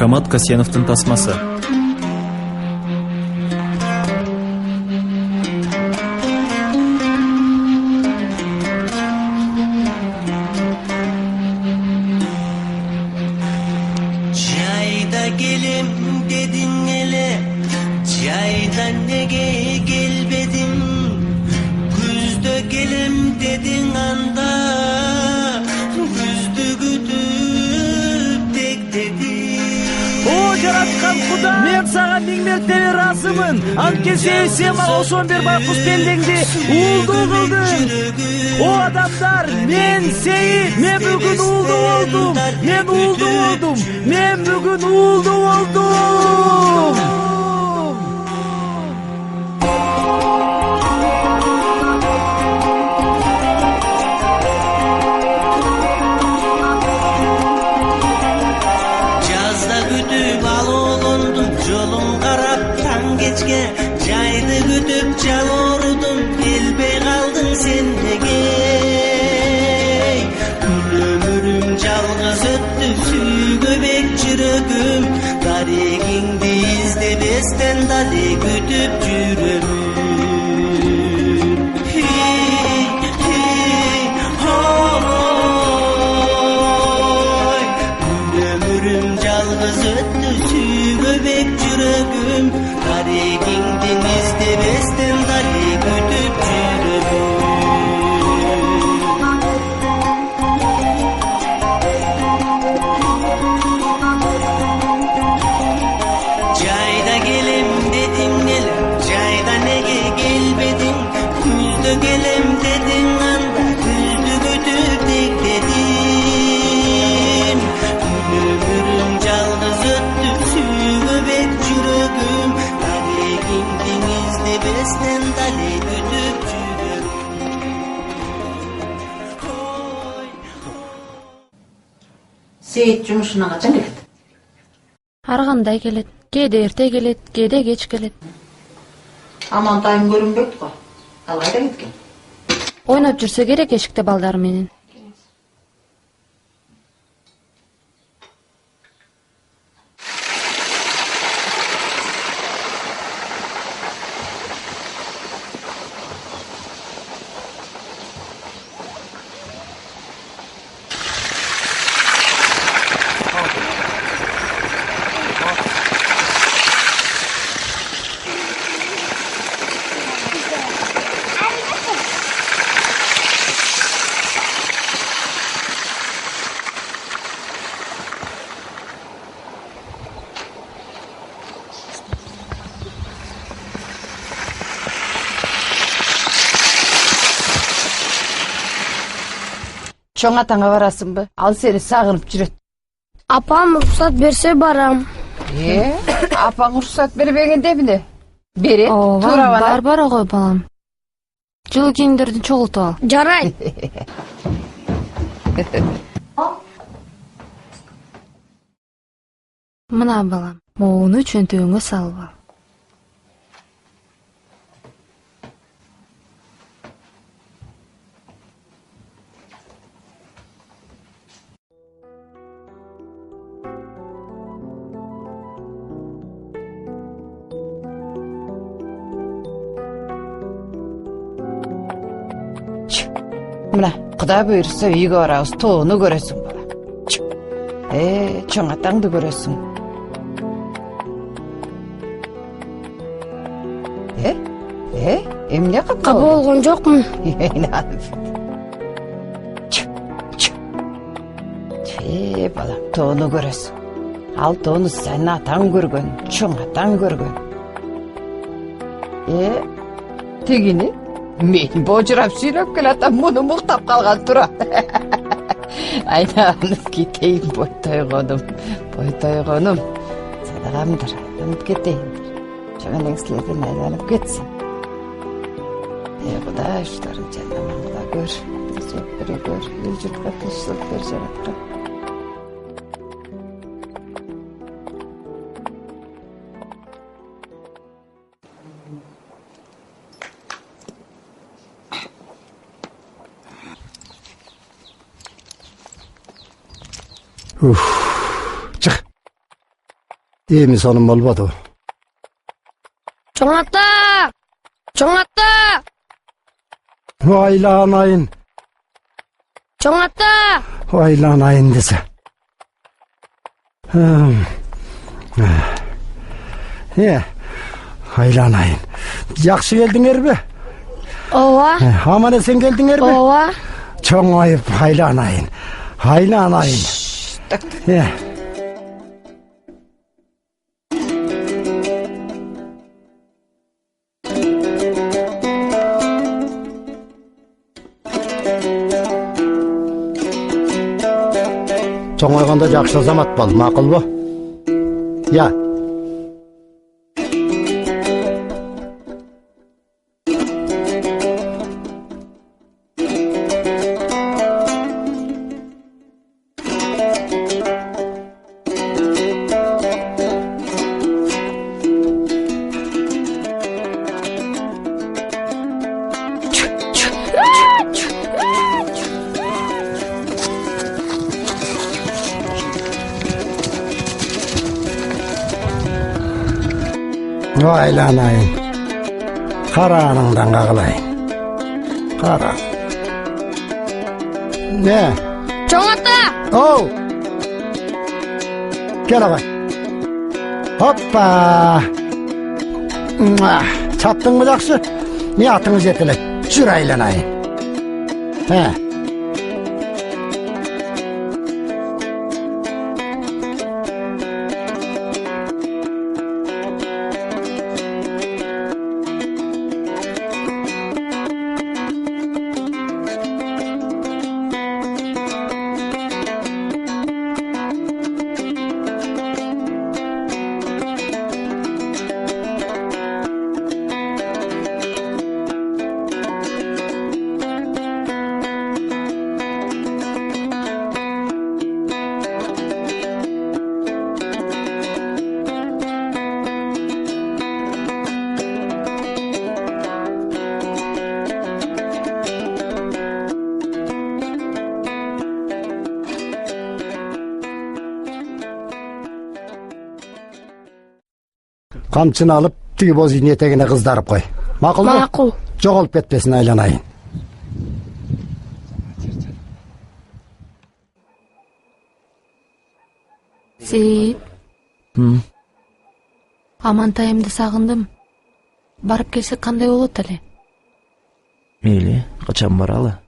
Камат Касьяновдун тасмасы. Jayda gelim dedin ele, jayda nege gelbedin? Güzde gelim dedin anda, güzdü güdüp bekledin. O жараткан Куда, мен сага миң мертебе ыраазымын. Анткени сен мага ошон бир байкуш белдеңди уулдуу кылдың. О адамдар, мен бүгүн уулдуу болдум. Мен бүгүн уулдуу болдум. Жазda gütüp al oğlundum, jolun karap taң kечке. Jaydı gütüp jal orudum, kelbey kaldың sen nege? Күн ömürüm жалгыз өттү, сүйгөбек жүрөгүm. Дарегиңди издебестен дале күтүп жүрөмүн. Hey, hey, hoy. Күн ömürüm жалгыз өттү, сүйгөбек жүрөгүм. Дарегиңди издебестен дале күтүп жүрөмүн. Jayda gelim dedin ele, jayda nege gelbedin? Güzdö gelem dedin anda, güzdü gütüp bekledim. Күн ömürüm жалгыз өттү, сүйгөбек жүрөгүm. Дарегиңди издебестен дале күтүп жүрөмүн. Сейит жумушуна качан келет? Ар кандай келет. Кээде эрте келет, кээде кеч келет. Амантайым көрүнбөйт го. Ал кайда кеткен? Ойноп жүрсө керек эшикте балдары менен. Чоң атаңа барасыңбы? Ал сени сагынып жүрөт. Апам уруксат берсе барам. Апаң уруксат бербегенде эмне? Берет, Ооба, туура бана. бара кой балам. Жылы кийимдерди чогултуп ал. Жарайт. Мына балам, муну чөнтөгүңө салып ал. Мына, Кудай буйрса үйгө барабыз, тоону көрөсүң бала. Чоң атаңды көрөсүң. Эмне кылып Капа болгон жокмун. Балам, тоону көрөсүң. Ал тоону сенин атаң көргөн, чоң атаң көргөн. Тегини? Мен божурап сүйлөп келатам, муну муктап калган тура. Айналып кетейин, бойтойгонум. Садагамдыр, айналып кетейиндир. Жаман силерден айналып кетсин. Кудай уштарын жанамаңда көр, бир көр, эл журтка тынччылык бер жараткан. Чык. Эми сонун болбоду. Чоң ата! Чоң ата! Айланайын, Чоң ата! айланайын десе. Айланайын. Жакшы келдиңерби? Ооба. Аман эсен келдиңерби? Ооба. Чоңоюп айланайын. Айланайын. Чоңойгондо жакшы азамат бол, макулбу? Я. Айланайын. Карааныңдан кагылайын. Кара. Не? Чоң ата! Оу! Кел агай. Hoppa! Çattın mı jakşı? Ne atыңыз жетелек? Жүр айланайын. Камчыны алып, тиги боз үйдүн этегине кыздарып кой. Макулбу? Макул. Жоголуп кетпесин айланайын. Сейит. Амантайымды сагындым. Барып келсек кандай болот эле? Мейли, качан баралы?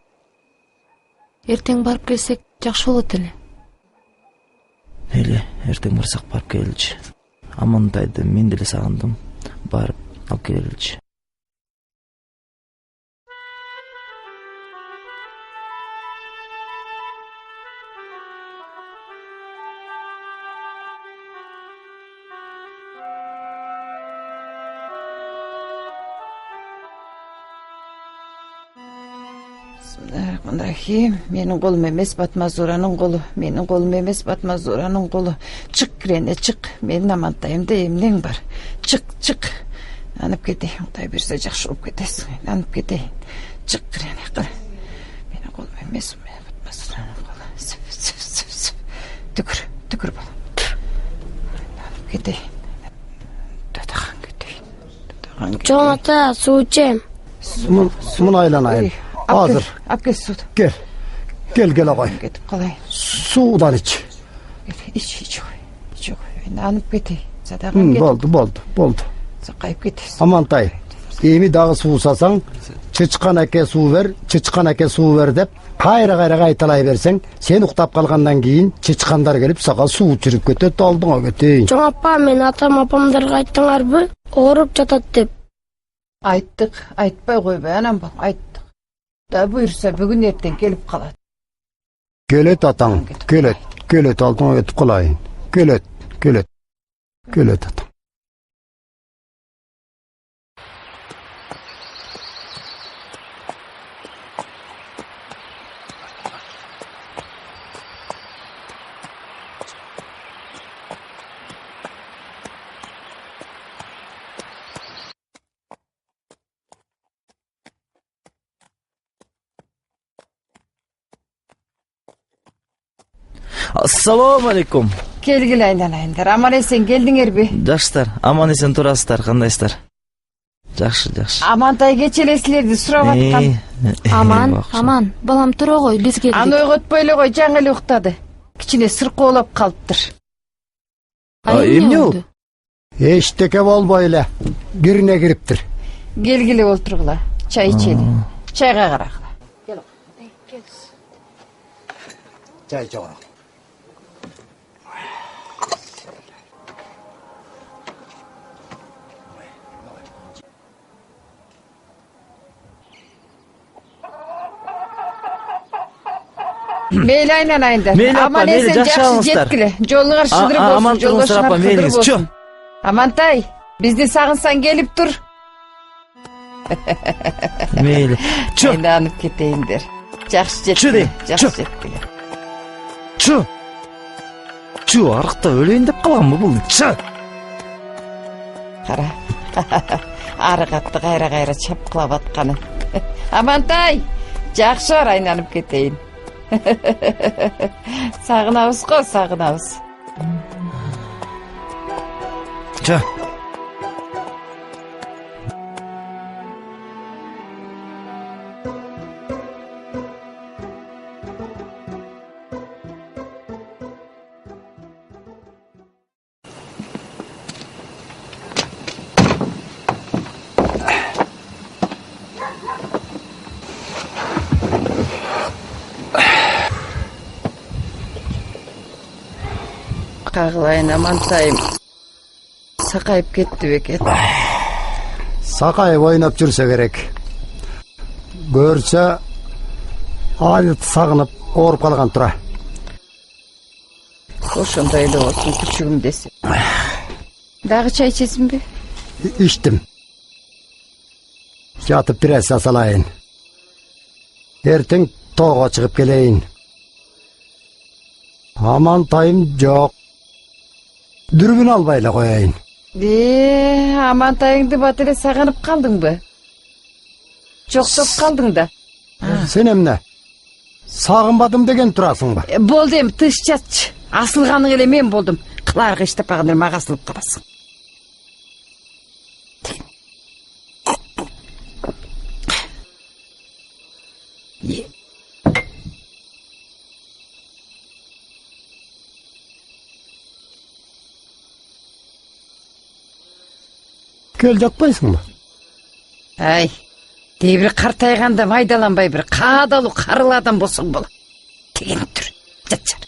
Эртең барып келсек жакшы болот эле. Мейли, эртең барсак барып келчи. Амантайды мен деле сагындым. Барып алып келчи. Bismillahirrahmanirrahim. Menin kolum emes, Batmazora'nın kolu. Menin kolum emes, Batmazora'nın kolu. Çık Rene, çık. Menin amantayımda emlen var. Çık, çık. Anıp gideyim. Oday bir sıcak şurup gidesin. Anıp gideyim. Çık Rene, kır. Menin kolum emes, Batmazora'nın kolu. Sıf, sıf, sıf, sıf. Tükür, tükür bana. Anıp gideyim. Dadakan gideyim. Dadakan gideyim. Чоң ата, суу ичем. Sumun айланайын. Hazır. Ap gel su. Gel. Gel agay. Gidip kalayım. Sudan iç. İç koy. İç koy. Anıp gideyim. Sadakan gideyim. Boldu. Sakayıp gideyim. Amantay. Эми дагы суу сасаң, чычкан эке суу бер деп, кайра кайталай берсең, сен уктап калгандан кийин чычкандар келип сага суу жүрүп кетет, алдыңа кетейин. Чоң апа, мен атам апамдарга айттыңарбы? Ооруп жатат деп. Айттык, айтпай койбой анам бол, айттык. Да буйрса бүгүн эртең келип калат. Келет атаң, келет алдыңа кетип калайын. Келет атаң. Assalomu alaykum. Келгиле айналайындар. Аман эсен келдиңерби? Жакшытар, аман эсен турасыздар, кандайсыздар? Жакшы. Амантай кечелесилерди сурап аткан. Аман, балам тура кой, биз келдик. Аны ойготпой эле кой, жаңы эле уктады. Кичине сыркоолоп калыптыр. Эмне болду? Эчтеке болбой эле. Кирине кириптир. Келгиле олтургула. Чай ичели. Чайга карагыла. Чай чогора. Мейли айналайындар. Мейли апа, Аман мейли, эсен жакшы жакшы алыңыздар. жеткиле. Жолуңар шыдырып болсун. Аман туруңуздар апа, мейлиңиз. Чо. Амантай, бизди сагынсаң келип тур. Мейли. Чо. Айланып кетейиндер. Жакшы жеткиле. Жакшы жеткиле. Чо, арыкта өлөйүн деп калганбы бул? Чо. Кара. Арыгатты кайра чапкылап атканы. Амантай, жакшы бар, айланып кетейин. Сагынабыз го, сагынабыз. Чо. Кагылайын, Амантайым. Сакайып кетти бекен. Сакайып ойнап жүрсө керек. Көрсө айыт сагынып ооруп калган тура. Ошондой эле болсун, күчүгүм десе. Дагы чай ичесиңби? Içtim. Yatıp biraz yasalayın. Erten toğa çıkıp geleyin. Amantayım yok. Dürbün albayla koyayın. Amantayыңды бат эле сагынып калдыңбы? Жоктоп калдың да. Sen emne? Sağınmadım degen turasın ba? Болду эми, тыш жатчы. Асылганың эле мен болдум. Кыларга иштепаган эле мага асылып каласың. Köl жатпайсың ба? Ай, дебір қартайғанда майдаланбай бір қадалу қарыл адам болсаң бол. Деген түр, жатшар.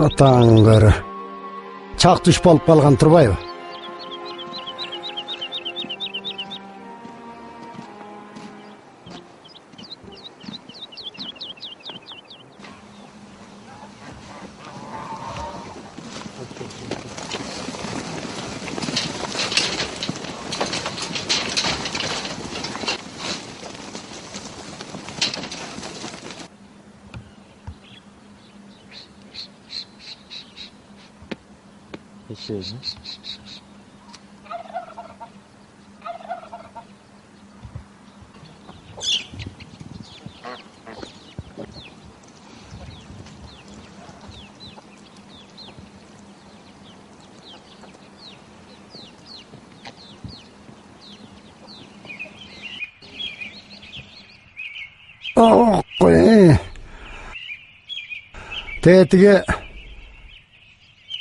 Атаңғыры. Чақ түш болып қалған тұрбайбы? Qo'y.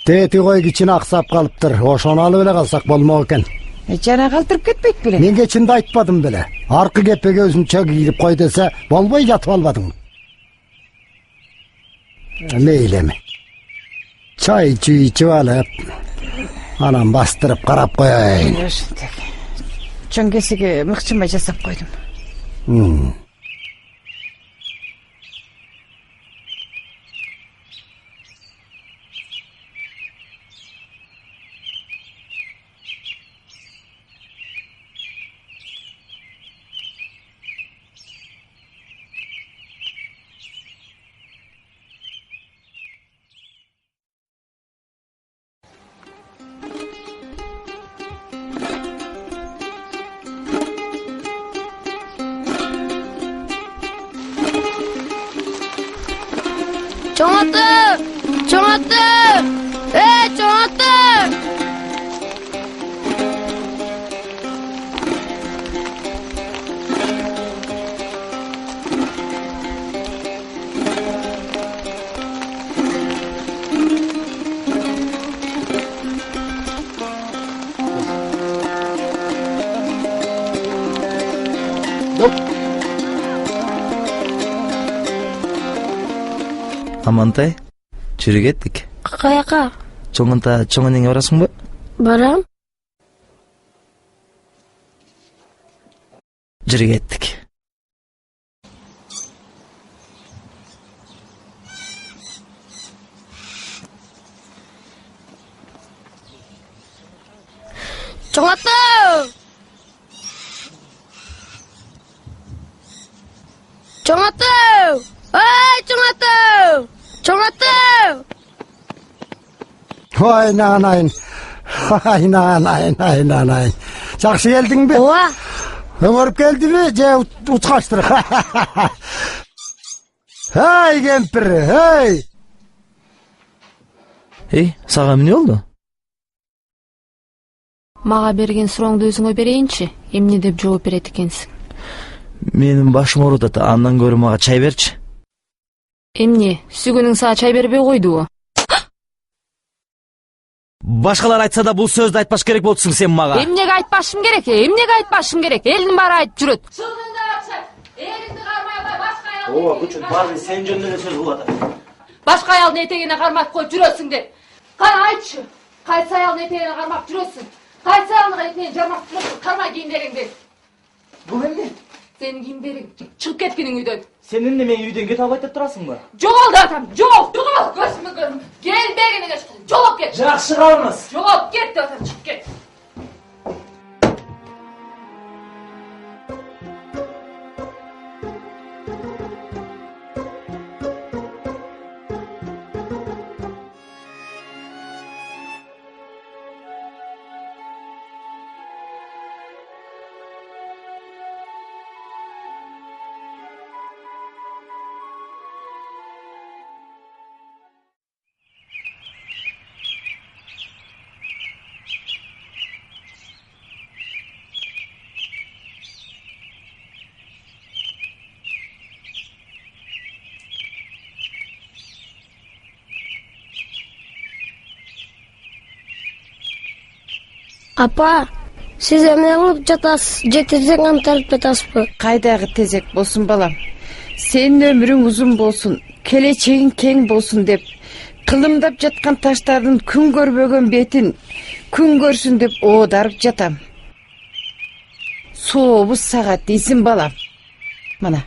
Teti qo'y kichini aqsab qolibdir. Oşonu alıp ele qalsak bolmok eken. Жана калтырып кетпейт беле. Men geçinde aytmadım bile. Arka gepege özünçe giyilip koy dese bolboy yatıp almadın. Meyle mi? Çay içip alıp anam bastırıp karap koyayım. Ошентип. Чоң кесиге мыкчымай жасап койдум. Çoğatı! Çoğatı! Çoğatı! Амантай, жүрү кеттик. Kayaka? Чоңунта чоң энеңе барасыңбы? Baram. Жүрү кеттик. Çoğatı! Çoğatı! Çoğatı! Çoğatı! Oynanayın. Oynanayın. Жақсы келдің бе? Oha! Ömürüp geldi mi? Ce uçkaçtır. Hey kempir, hey! Эй, сага эмне болду? Мага берген сурооңду өзүңө берейинчи. Эмне деп жооп берет экенсиң? Менин башым ооруп атат, андан көрө мага чай берчи. Эмне? Сүйгөнүң сага чай бербей койдубу? Башкалар айтса да бул сөздү айтпаш керек болчусуң сен мага. Эмнеге айтпашым керек? Эмнеге айтпашым керек? Элдин баары айтып жүрөт. Чындыгында акча. Элиңди кармай албай башка аял. Ооба, күчүн баары сен жөнүндө эле сөз кылып атат. Башка аялдын этегине кармап коюп жүрөсүң деп. Кана айтчы. Кайсы аялдын этегине кармап жүрөсүң? Кайсы аялдын этегине жармап жүрөсүң? Карма кийимдериңди. Бул эмне? Сенин кийимдериң. Чыгып кеткиниң үйдөн. Сен эмне мени үйдөн кете албайт деп турасыңбы? Жогол деп атам. Жогол. Көзүмө көрүн. Келбегиниңе жолоп кет. Жакшы калыңыз. Жолоп кет деп атам. Чыгып кет. Apa, siz emne kılıp жатасыз? Жетирсең анталып жатасызбы? Кайдагы тезек болсун балам. Сенин өмүрүң узун болсун, келечегиң кең болсун деп кылымдап жаткан таштардын күн көрбөгөн бетин күн көрсүн деп оодарып жатам. Сообуз сага дейсин балам. Мына.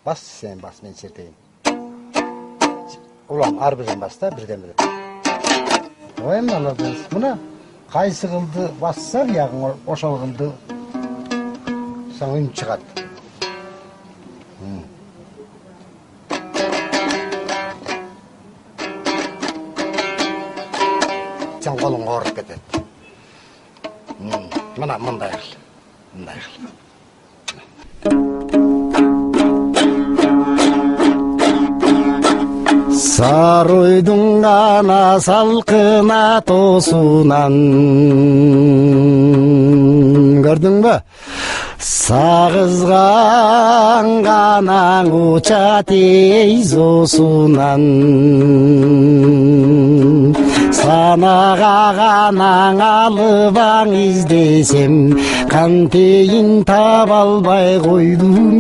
Bas sen bas men çerteyim. Ulan arbizden bas da birden bire. Oyun mu aladınız? Buna kaysı kıldı bassar yağın oşal kıldı. Sana ün çıkart. Sen kolun ağrıp ketet. Mana mınday kıl. Mınday kıl. Sarıydın gana salkına tosunan. Gördün mü? Sağızgan ganan uça teyz osunan. Sanaga ganan alıban izdesem kanteyin tabalbay koydum.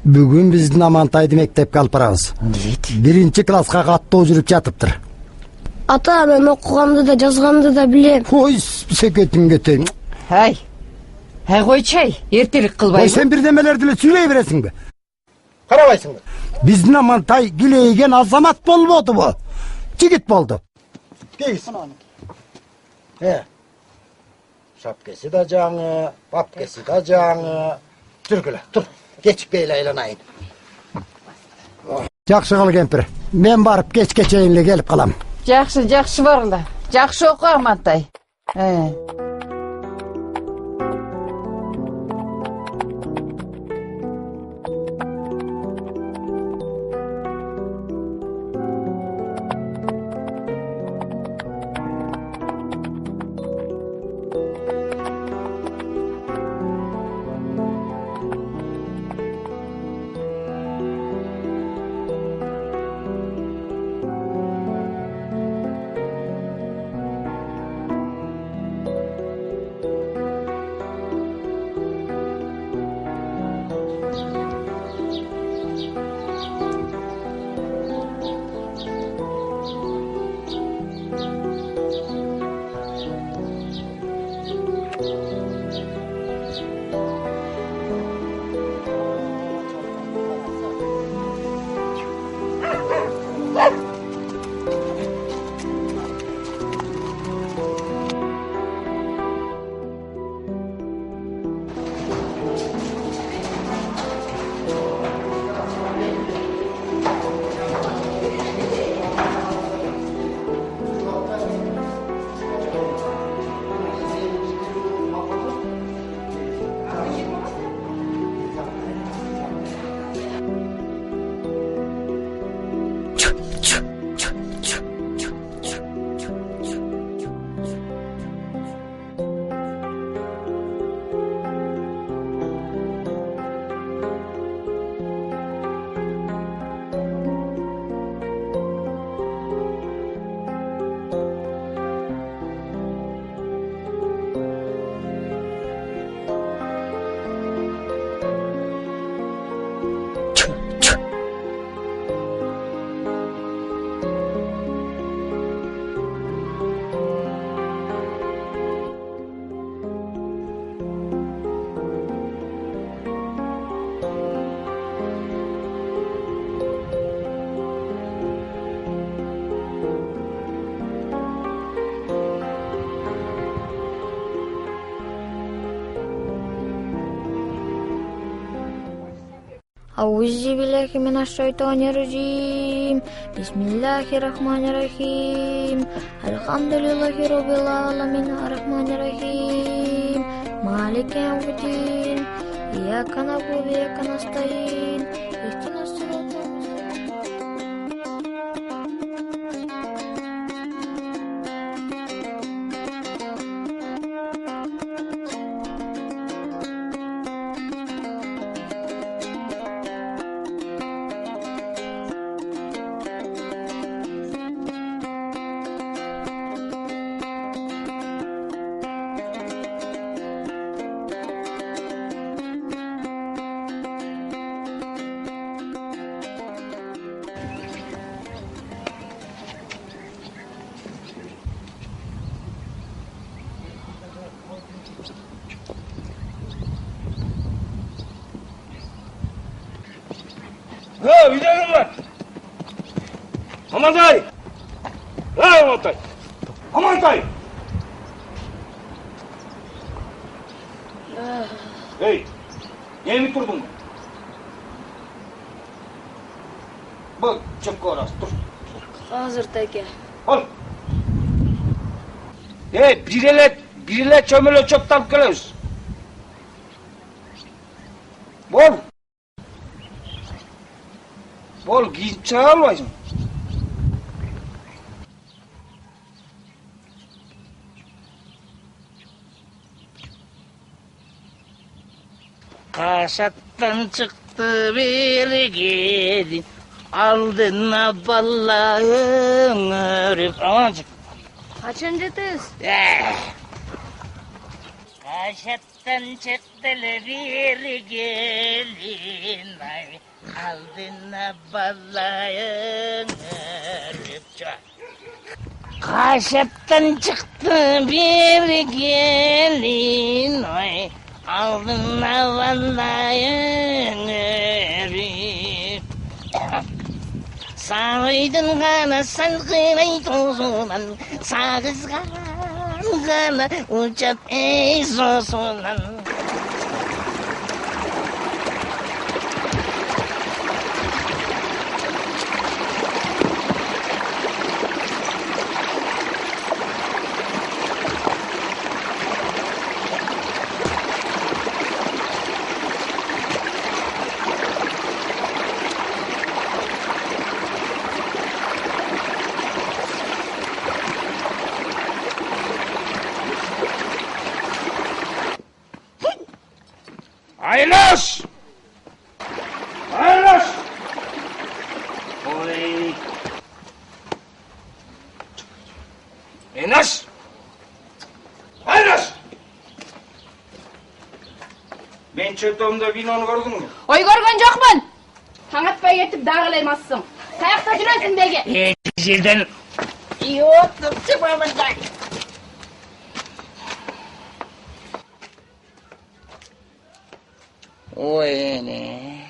Бүгүн биздин Амантайды мектепке алып барабыз. Биринчи класска каттоо жүрүп жатыптыр. Ата, мен окуганды да жазганды да билем. Ой, секетиң кетейин. Hay. Hay koyçay. Ertelik Ой, kılbayım. сен бирдемелерди эле сүйлөй бересиңби? Карабайсыңбы? Биздин Амантай килейген азамат болбодубу? Жигит болду. Кейсин. Шапкеси да жаңы, папкеси да жаңы. Жүргүлө, тур. Geçikpeyle aylanayın. Жақсы қыл кемпір. Мен барып кечке чейін келіп қалам. Жақсы барғыла. Жақсы оқу Амантай. Аузубиллахи минашшайтанирраджим. Бисмиллахиррахманиррахим. Алхамдулиллахи роббил аламин аррахманиррахим. Малики яумиддин. Ияка набуду ва ияка настаин. Ихдинас сиротал мустақим. Үйдегілер! Амантай! Амантай! Амантай! Ей, неме тұрдың? Бұл, чөп көрас, тұр. Hazır teke. Al. Birele çömele çöp talıp geliyoruz. Bol giyip çığa almaysın. Kaşattan çıktı bir gelin, aldına ballayın örüp. Amancık. Kaçıncı tez? Kaşattan çıktı bir gelin, aldına ballayın örüp. Kaşattan çıktı bir gelin, aldına ballayın örüp. Sağıydın gana salgınay tozunan, sağızgan gana uçap ezosunan. Aylaş! Aylaş! Oy! Aylaş! Aylaş! Ben çöptüğümde vinonu gördün mü? Oy görgön jokmун. Taң atpay ketip dagılaymazsың. Kayakta жүрөсүң деги? Жерден йоттуп çıkmamızdan. Oy ne?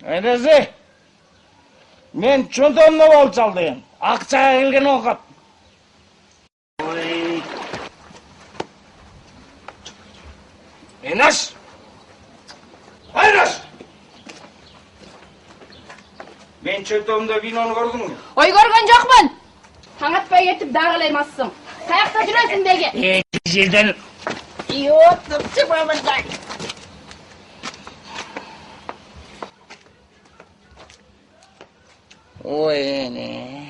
Öylesi. Men çöntömde bol çaldıyım. Akçağa gelgen okap. Oy! Aylaş! Aylaş! Ben çöptüğümde vinonu gördün mü? Oy görgön jokмун. Taң atpay ketip dagılaymazsың. Kayakta жүрөсүң деги? Жерден yottup çıkmamızdan. Oy ne?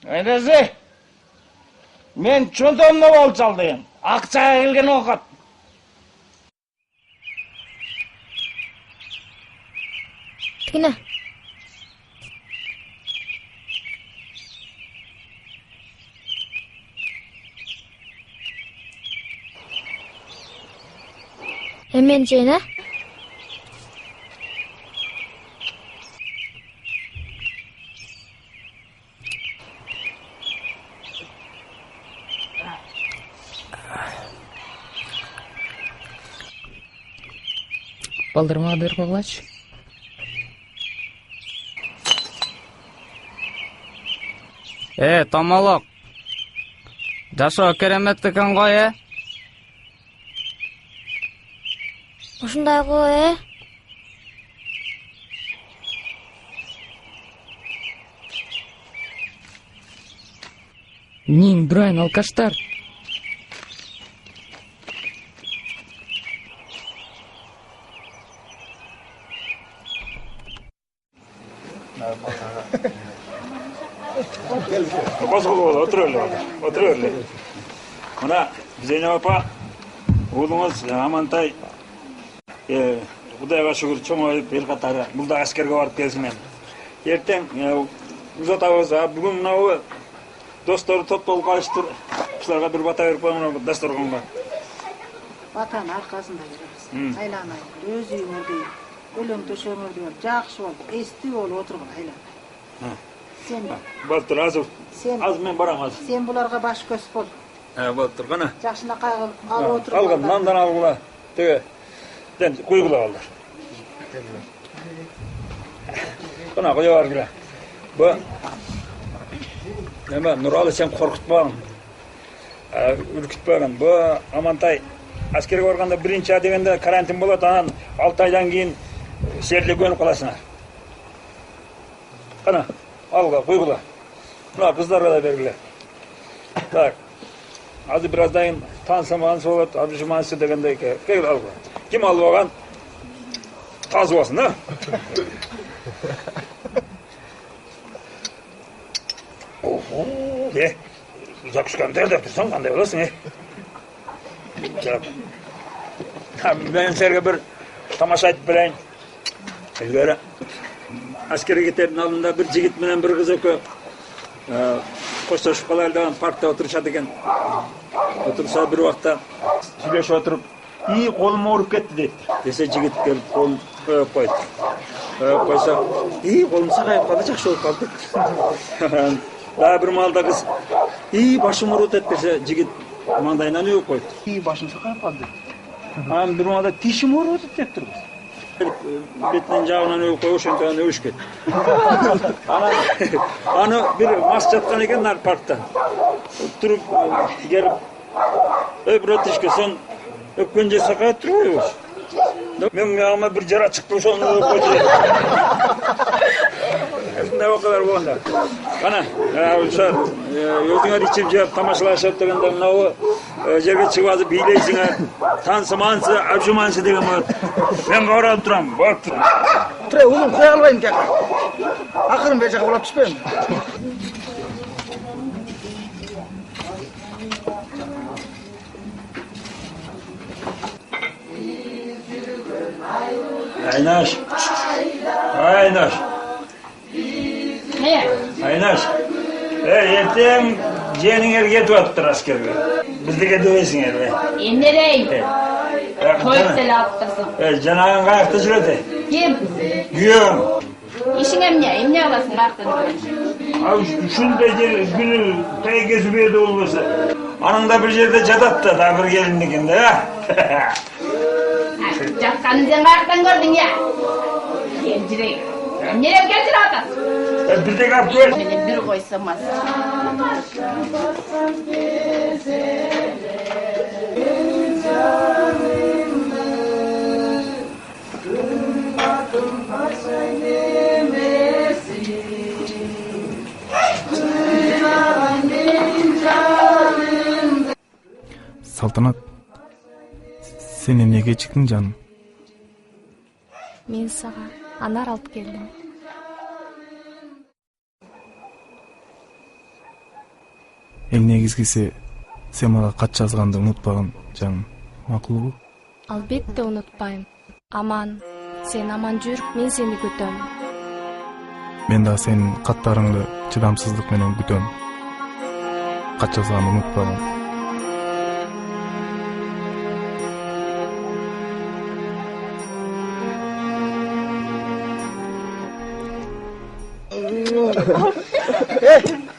Öylesi. Men çöntömde bol çaldıyım. Akçağa gelgen okap. Yine. Hemen ne? Балдырма дыр кылгыч. Томолок. Жашоо керемет экен го, Ушундай го, Нин, Брайан, алкаштар. Otur öyle. Mına Zeynep apa, oğlumuz Amantay, Kudayga şükür çoğmayıp el katarı, burada askerge varıp gelsinler. Erten, uzat ağızda, bugün mınavı dostları toplalıp karıştır, kuşlarga bir bata verip koyun, dastorgonga. Vatan arkasında yürüyoruz. Aylanay, öz uyumu değil. Ölüm döşömür diyor. Жақшы ol, esti ol, oturgun aylan. Sen, Baktır, az men baramaz. sen bularga baş köz bol. Baktır, gana. Жақшына қайғыл, al otur. Algın, nandan al bula. Tege, Kuygula kaldır. Buna koyu var bile. Bu nima Nuralı sen korkutmağın. Ürkütpegin. Bu Amantay askerge borganda birinchi ay degende karantin bolat, anan 6 aydan keyin şerle könüp kalasыңар. Kana alga kuygula. Buna kızlarga da bergile. Так. Azı birazdan tanısamağın soğut, abjımansı degende kegil alga. Kim alып algan? Тазы болсын, да? Zakışkan derdi dursan kanday olasın, Ben serge bir tamaşa aytып bereyim. Ilgari askere keterдің алдында bir jigit menen bir kız ökö koştoşup kalardan parkta oturuşat eken. Otursa bir vakta süйлöşүп oturup, "İyi kolum ağrıp ketти" deyip. Dese jigit gelip kolun koyup koydu. Koyup koysa, "İyi kolum sakayıp kaldı, jakşı olup kaldı." Daha bir malda kız, "İyi başım ağrıp et" dese jigit mandayından öpüp koydu. "İyi başım sakayıp kaldı." An bir malda "Tişim ağrıp et" deyip durdu. Betinden jağынан öpüp koyup ошентип аны öpüşket. Anı bir mas jatkan eken nar parkta. Turup gelip "Bratишка, sen öpkönce sakayıp turбайбы?" Men meyağıma bir jara çıktı, ошону öpüp koydu. Ne o kadar bolganda. Kana, uşar, özüңөр içip jep tamaşalaşып degende mынау жерге чыгып азыр бийлейсиңер. Тансымансы, абжымансы деген болот. Men карап турам. Болуптур. Тура, улум кое албайм жака. Акырын бер жака улап түшпөйм. Aynaş. Aynaş. Ne? Aynaş. Erteң жеңиңер кетип атыптыр аскерге. Бизди кетебейсиңер. Эмнерей? Коюп деле алып турсуң. Жанагың каякта жүрөт? Ким? Күйөөң. Ишиң эмне? Эмне кыласың каяктан жүрөсүң? Ушундай жер күнү тай кесип берди болбосо. Аның да bir жерде жатат да bir келиндикин да. Жатканын сен каяктан көрдүң я? Кемжирек. Эмнере кемжирип атасың? Bizdeki aptör. Mene bir koysamaz. Салтанат, sen emnege çıktın canım? Мен сага анар алып келдим. Эң негизгиси sen мага кат жазганды унутпагын жаным. Макулбу? Албетте унутпайм. Аман, сен аман жүр, мен сени күтөм. Мен да сенин каттарыңды чыдамсыздык менен күтөм. Кат жазганды унутпагын.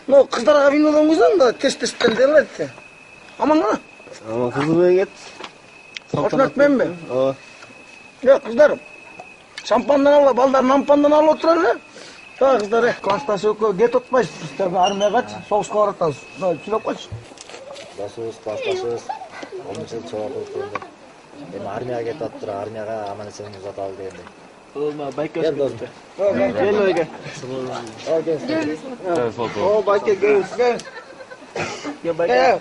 No kızlara bin olan güzel da test derler ki. Aman ha. Ama kızı ben git. Saltanat ben mi? Ya kızlarım. Şampandan al, balдар nampandan al oturarlar. Ya kızlar, klastaşı yok, get otmayız. İşte armaya kaç, soğuşka varataz. Şuna kaç. Klastasız, klastaşız. 10 yıl çoğu oturdu. Ben armaya get otur, armaya aman eseni uzat al degende. Olma, bayka Gel dostum. Gel öyle. Gel foto. O bayka gel. Ya bayka.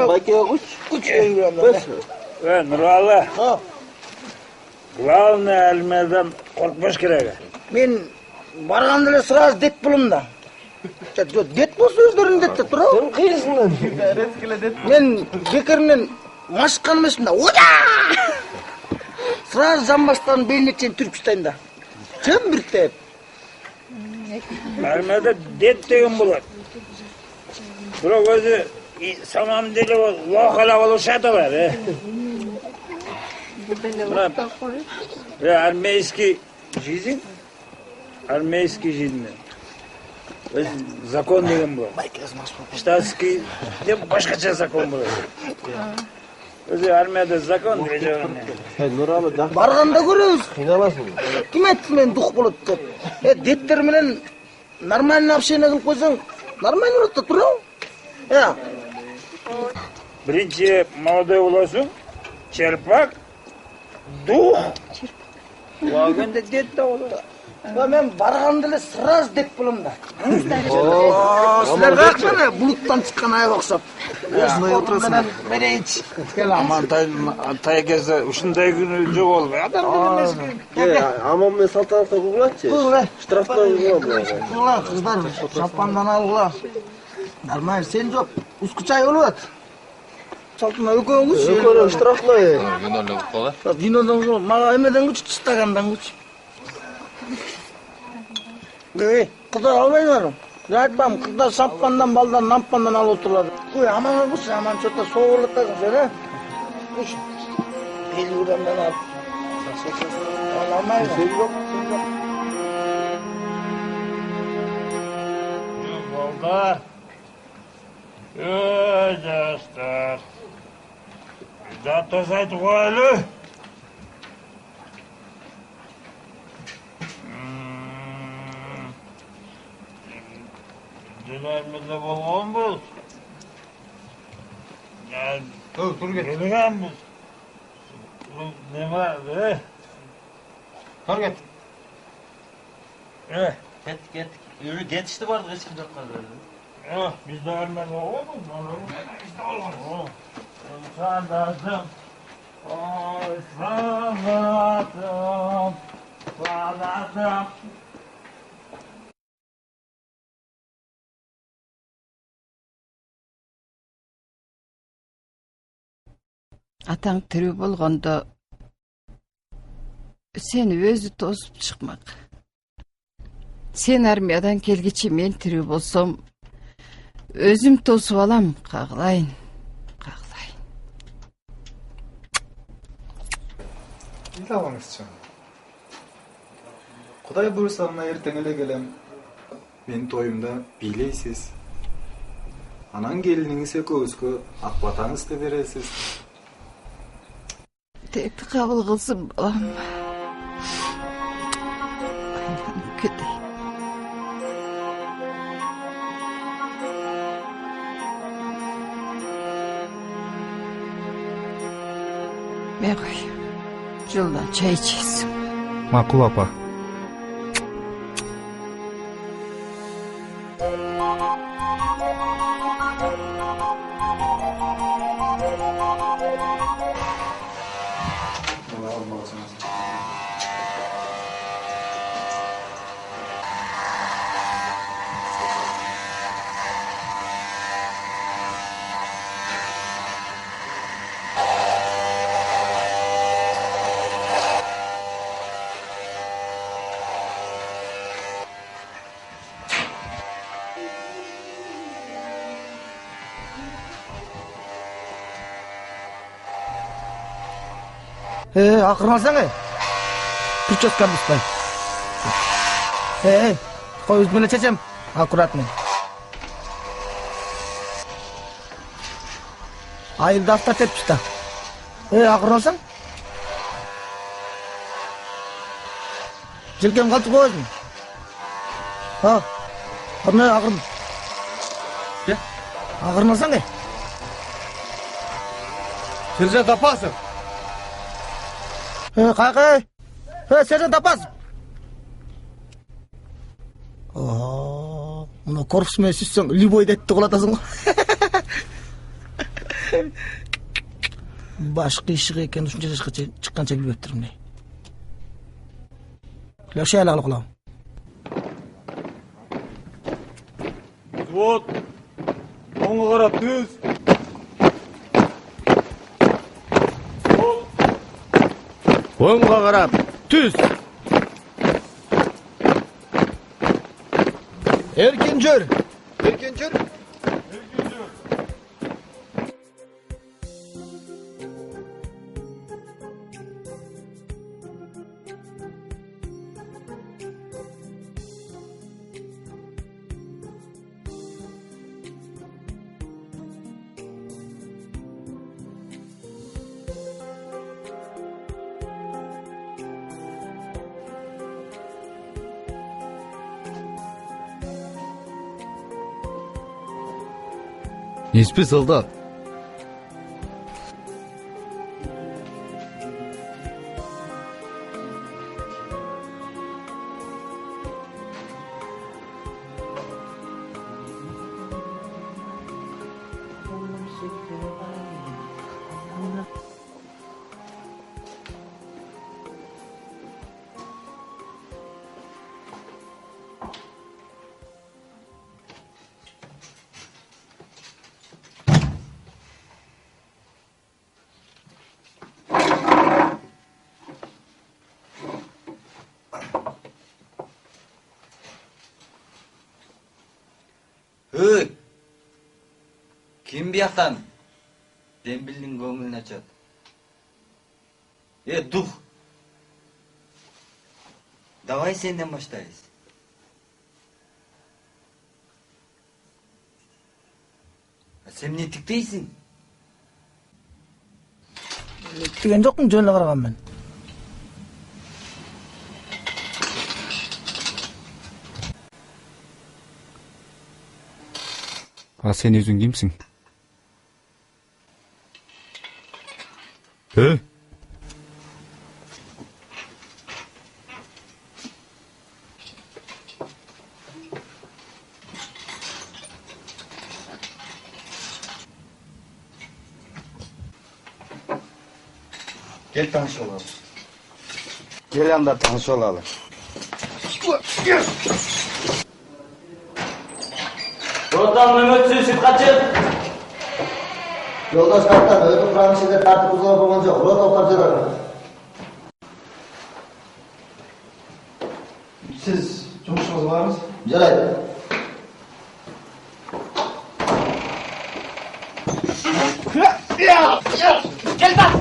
Bayka uç. Nurallı. Главное элмеден коркпош керек. Men барганда эле сразу дет булум да. Дет болсо өздөрүң детте тура. Сен кыйсың. Мен бекеринен машкан эмесмин да. Уда! Сразу замбаштан белине чейин түрүп таштайм да. Чөмбүртеп. Элмеде дет деген болот. Бирок өзү самам деле локала болушат алар, Армейский жизнь, закон деген болот. Штатский деп башкача закон болот. Өзі армияда закон бережеген. Барғанда көрөбүз. Кыйналасың. Ким айтты мен дух болот деп. Деттер менен нормально общение кылып койсоң, нормально болот да тура. Бірінші молодой боласың, черпак, дух. Уагенде дет да болады. Мен барғанда эле сразу деп болом да. Силер качан булуттан чыккан ай окшоп. Ушундай отурасың. Берейинчи. Кел тай кезде ушундай күнү жок болбой. Адам эмес. Аман мен салтанатта кылгылачы. Штрафтай кылгыла, кыздар, шампандан алгыла. Нормально, сен жоп. Уску чай болуп атат. Салтына экөөңүз штрафлай. Винолог кала. Винодон мага эмеден күч, стагандан күч. Кыздар албайсыңарбы? Мен айтпам, кыздар шампандан, балдар нампандан алып отурлар. Кой, аман албысың, аман чөтө соолуп атасың сен, Куш. 50 грамдан алып. Алмайсың. Балдар. Жастар. Жаттас айтып коелу. Дилермизде болгонбуз. Келгенбиз. Неме? Тур кет. Кеттик. Үйрү кетишти бардык, эч ким жок калды. Bizde ölmez olur mu? Bizde olur. Sandasım. Oy sanatım. Sanatım. Атаң тірі болғанда сен өзі тосып шықмақ. Сен армиядан келгече мен тірі болсам, өзім тосып алам, қағылайын. Илабаңызчы. Құдай бұйырса мына ертең эле келем. Мен тойымда бийлейсиз. Анан келиниңиз экөөбүзгө ак батаңызды бересиз. Текті қабыл қылсын балам. Айланып кетей. Мен қой, жолдан чай ішесің. Макул апа. Акырын алсаң, прическа бұспай. Қой өзімені чечем, аккуратный. Айылды автор теп тұста. Ақырын алсаң. Желкем қалты қой өзім. Ақырын. Ақырын алсаң, Сержант Апасов. Қай. Сержант Апасов. Мұны корпусмен сүссең, любой детті құлатасың ғой. Баш қиышық екен, үшінші жашқа шыққанша білбеп тұрмын. Ләші әлі құлауым. Вот. Оңға қарап түз. Оңға қарап, түз. Еркен жүр. Неспи, солдат? Өй! Ким бияқтан? Дембілдің көңілін açады. Дух! Давай сенден баштайыз. Сен не тіктейсің? Тіккен жоқпын, жөніне қарағанмын. Сен өзің кімсің? Gel tanış olalım. Gel anda tanış olalım. Rotan nöbetçi Sıtkacı. Yoldaş kaptan, ödüm kuranın içinde tartip uzağa bulunca rot otarcılar. Siz жұмысыңыз барыңыз? Жарайды. Gel bak.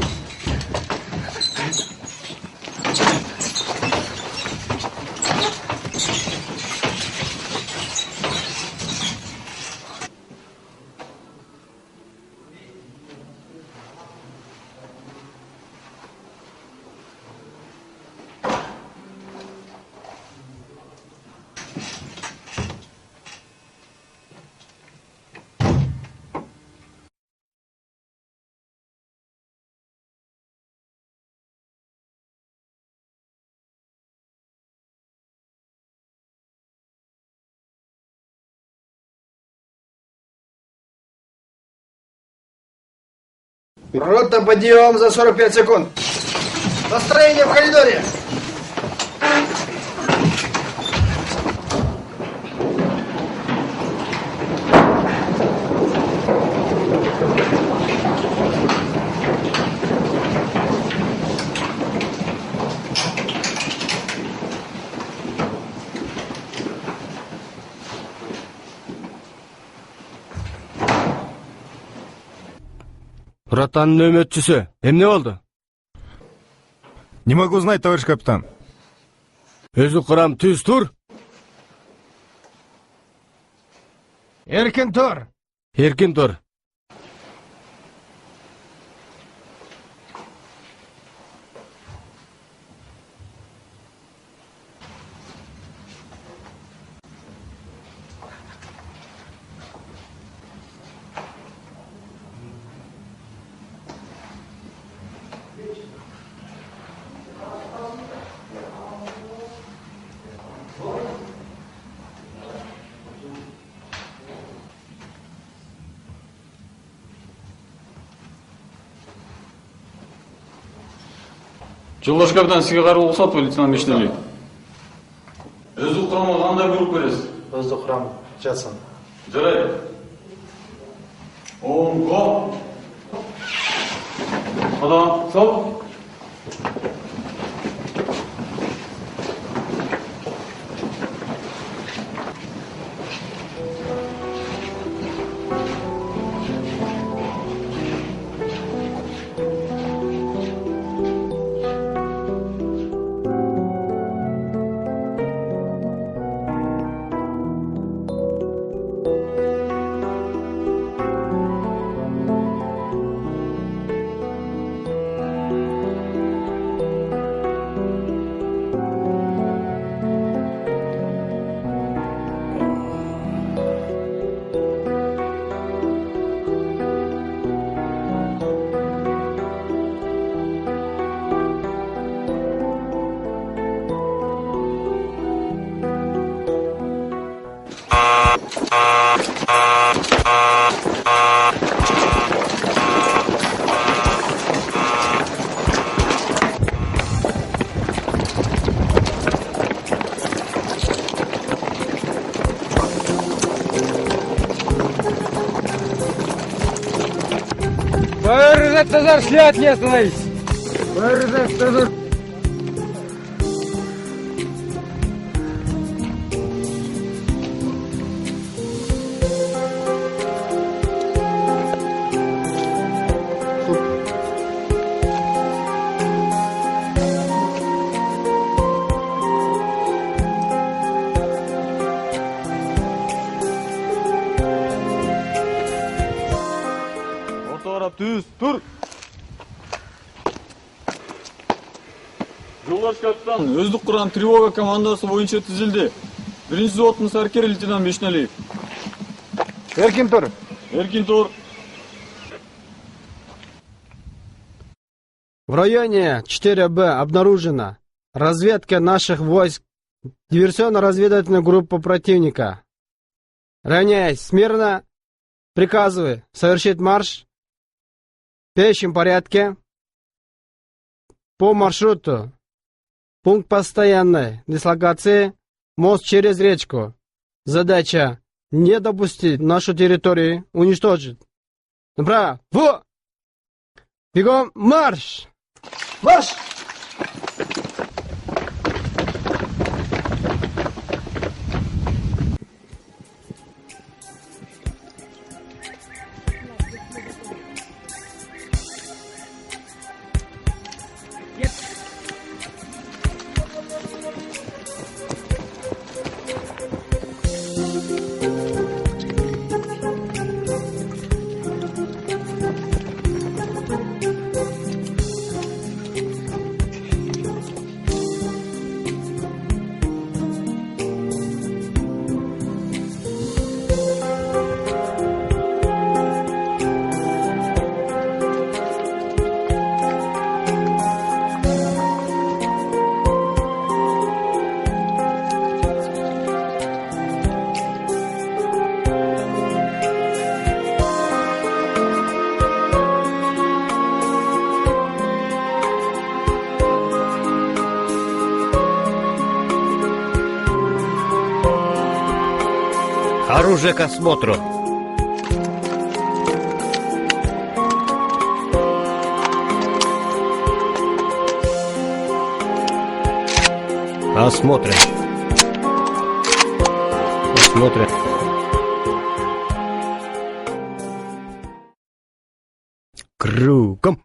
Рота, подъем за 45 секунд. Построение в коридоре. Ротаның нөмөтчүсү, эмне болду? Не могу знать, товарищ капитан. Өзү курам түз тур. Эркин тур. Эркин тур. Жолдаш капитан, сізге қару рұқсат па, лейтенант Мешнели? Өзі құрамы қандай бұйрық бересіз? Өзді құрам, жатсын. Жарайды. Го. Қадам, стоп. Бәрі шлят не остановись. Бәрі Düz dur. Жолдаш капитан, өздік құрам тревога командасы бойынша түзілді. Бірінші взводтың саркер лейтенант Бешналиев. Эркин тур. Эркин тур. В районе 4Б обнаружена разведка наших войск, диверсионно-разведывательная группа противника. Равняясь смирно, приказываю совершить марш в пешем порядке по маршруту. Пункт постоянной дислокации мост через речку. Задача не допустить нашу территорию уничтожить. Направо. Бегом марш! Марш! Оружие к осмотру. Осмотрим. Осмотрим. Кругом.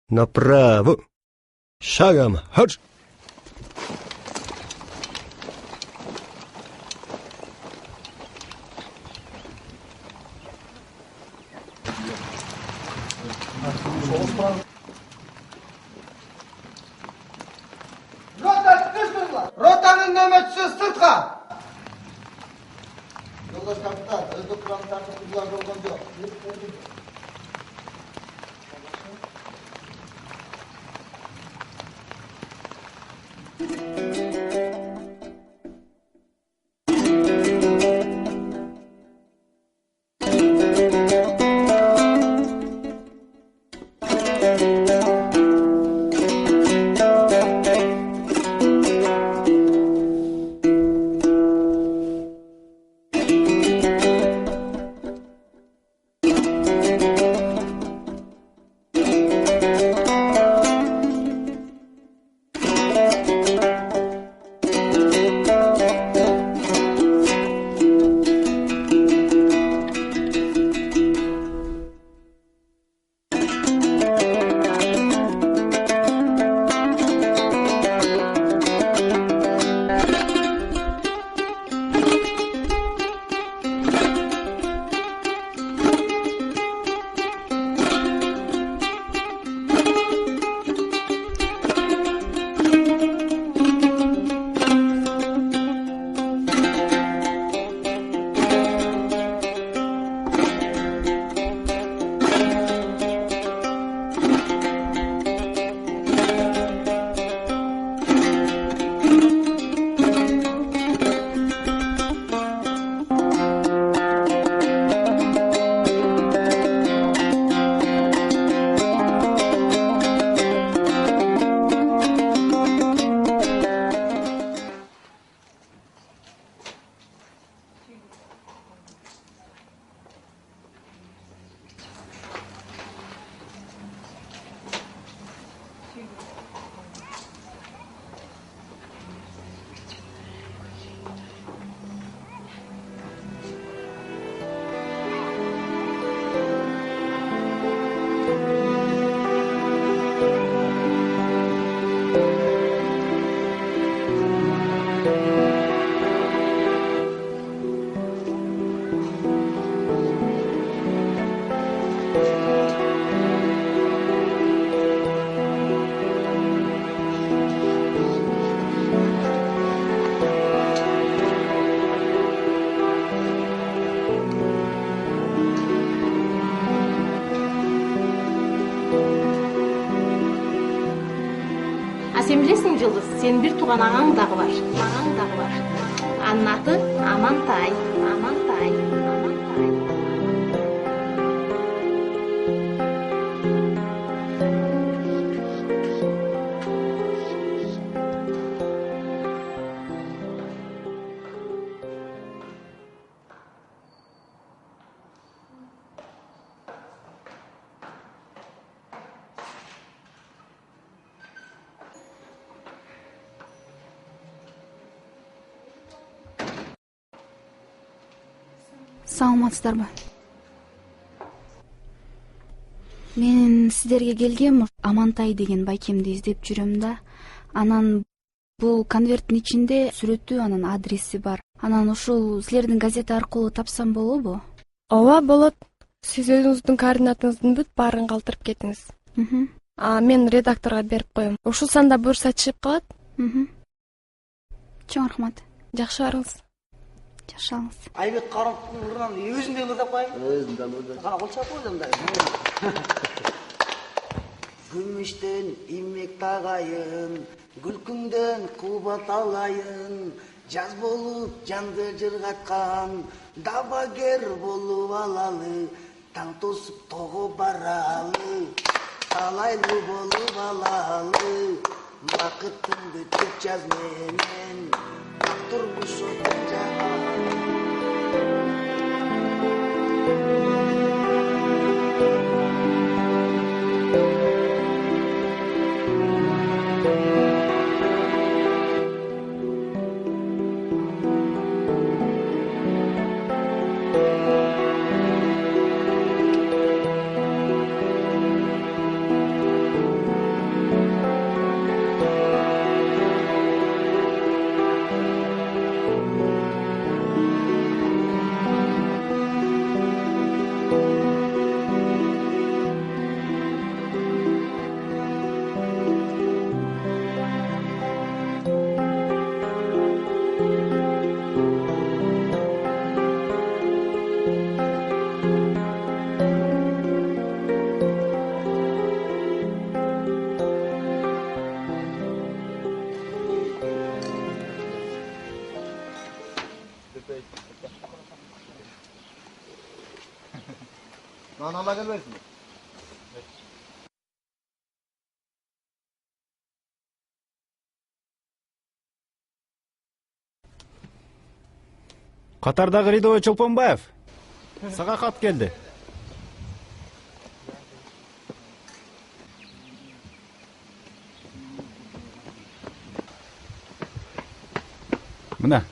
Направо. Шагом. Ходж. Ротаның нөміршісі сыртқа! Жолдаш капитан, өздік құрамы тартып құлар болған жоқ. Жылдыз, сен бир тууган ағаң дагы бар. Анын аты Амантай. Саламатсыздарбы? Мен сиздерге келгем, Амантай деген байкемди издеп жүрөм да. Анан бул конверттин ичинде сүрөтү, анан адреси бар. Анан ушул силердин газета аркылуу тапсам болобу? Ооба, болот. Сиз өзүңүздүн координатыңыздын бүт баарын калтырып кетиңиз. Мен редакторго берип коем. Ушул санда буюрса чыгып калат. Чоң рахмат. Жакшы барыңыз. Жашаңыз. Айбек Карымовдун ырынан өзүндөн ырдап коеюн. Өзүндөн ырдап. Кана кылчап койдум да. Күмүштөн имек тагайын, күлкүңдөн кубат алайын. Жаз болуп жанды жыргаткан, дабагер болуп алалы. Таң тосуп того баралы, талайлуу болуп алалы. Бакытымды түп жаз менен, турмуш Lan Allah gelmesin. Катардагы рядовой Чолпонбаев. Сага кат келди. Мына.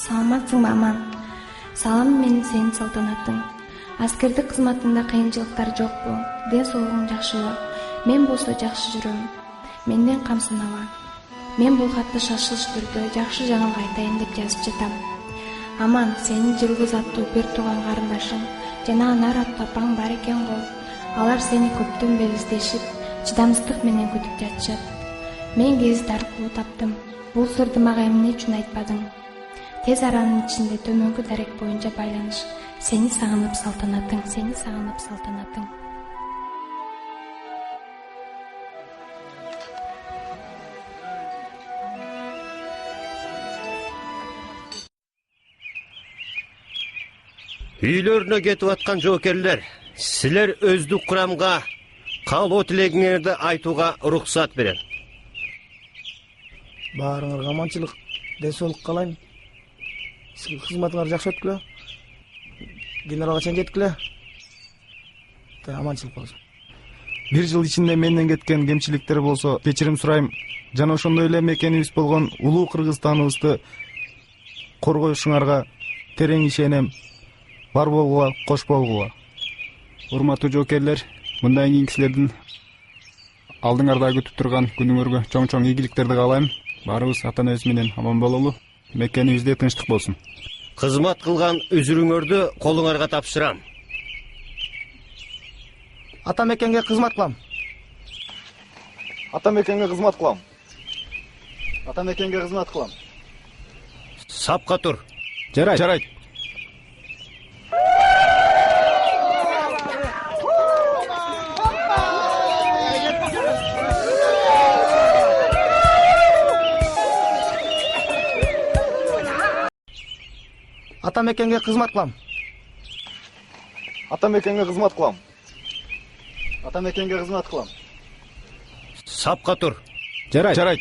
Саламатсыңбы, Аман? Салам, менин сенин салтанатың. Аскердик кызматында кыйынчылыктар жокпу? Ден соолугуң жакшыбы? Мен болсо жакшы жүрөм. Менден камсынабы. Мен бул катты шашылыш түрдө жакшы жаңылык айтайын деп жазып жатам. Аман, сенин Жылгыз аттуу бир тууган карындашың жана Анар аттуу апаң бар экен го. Алар сени көптөн бери издешип, чыдамсыздык менен күтүп жатышат. Мен гезит аркылуу таптым. Бул сырды мага эмне үчүн айтпадың? Тез аранын ичинде төмөнкү дарек боюнча байланыш. Сени сагынып салтанатың, сени сагынып салтанатың. Үйлөрүнө кетип аткан жоокерлер, силер өздүк курамга калоо тилегиңерди айтууга уруксат берем. Баарыңарга аманчылык, ден соолук каалайм. Кызматыңар жакшы өткүлө. Генералга чейин жеткиле. Аманчылык болсун. Бир жыл ичинде менден кеткен кемчиликтер болсо кечирим сурайм. Жана ошондой эле мекенибиз болгон улуу Кыргызстаныбызды коргоюшуңарга терең ишенем. Бар болгула, кош болгула. Урматтуу жоокерлер, мындан кийин силердин алдыңарда күтүп турган күнүңөргө чоң-чоң ийгиликтерди каалайм. Баарыбыз ата-энебиз менен аман бололу. Мекенибизде тынчтык болсун. Кызмат кылган үзүрүңөрдү колуңарга тапшырам. ата мекенге кызмат кылам. Ата мекенге кызмат кылам. Ата мекенге кызмат кылам. Сапқа тур. Жарайт. Жарайт. Ата мекенге кызмат кылам. Ата мекенге кызмат кылам. Ата мекенге кызмат кылам. Сапқа тур. Жарайт. Жарайт.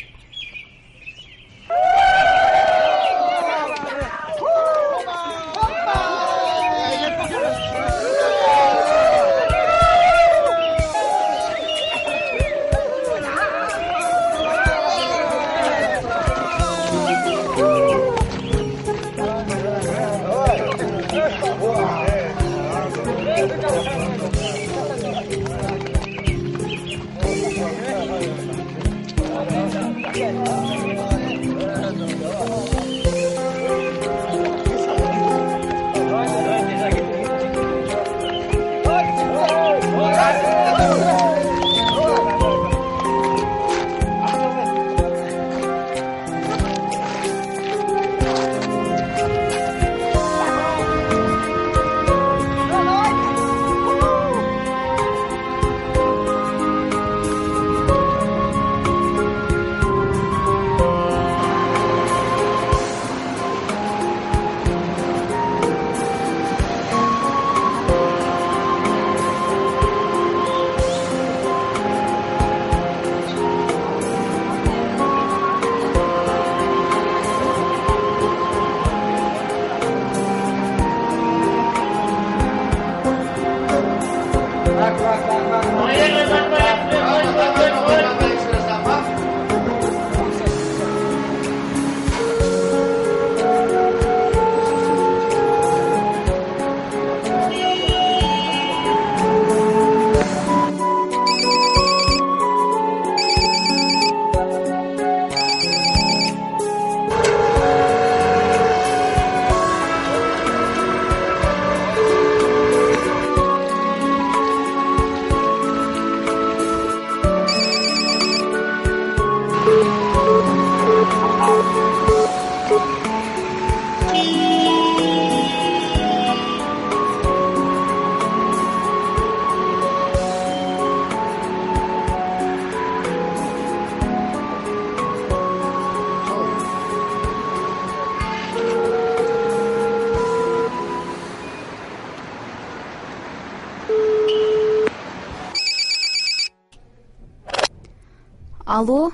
Алло?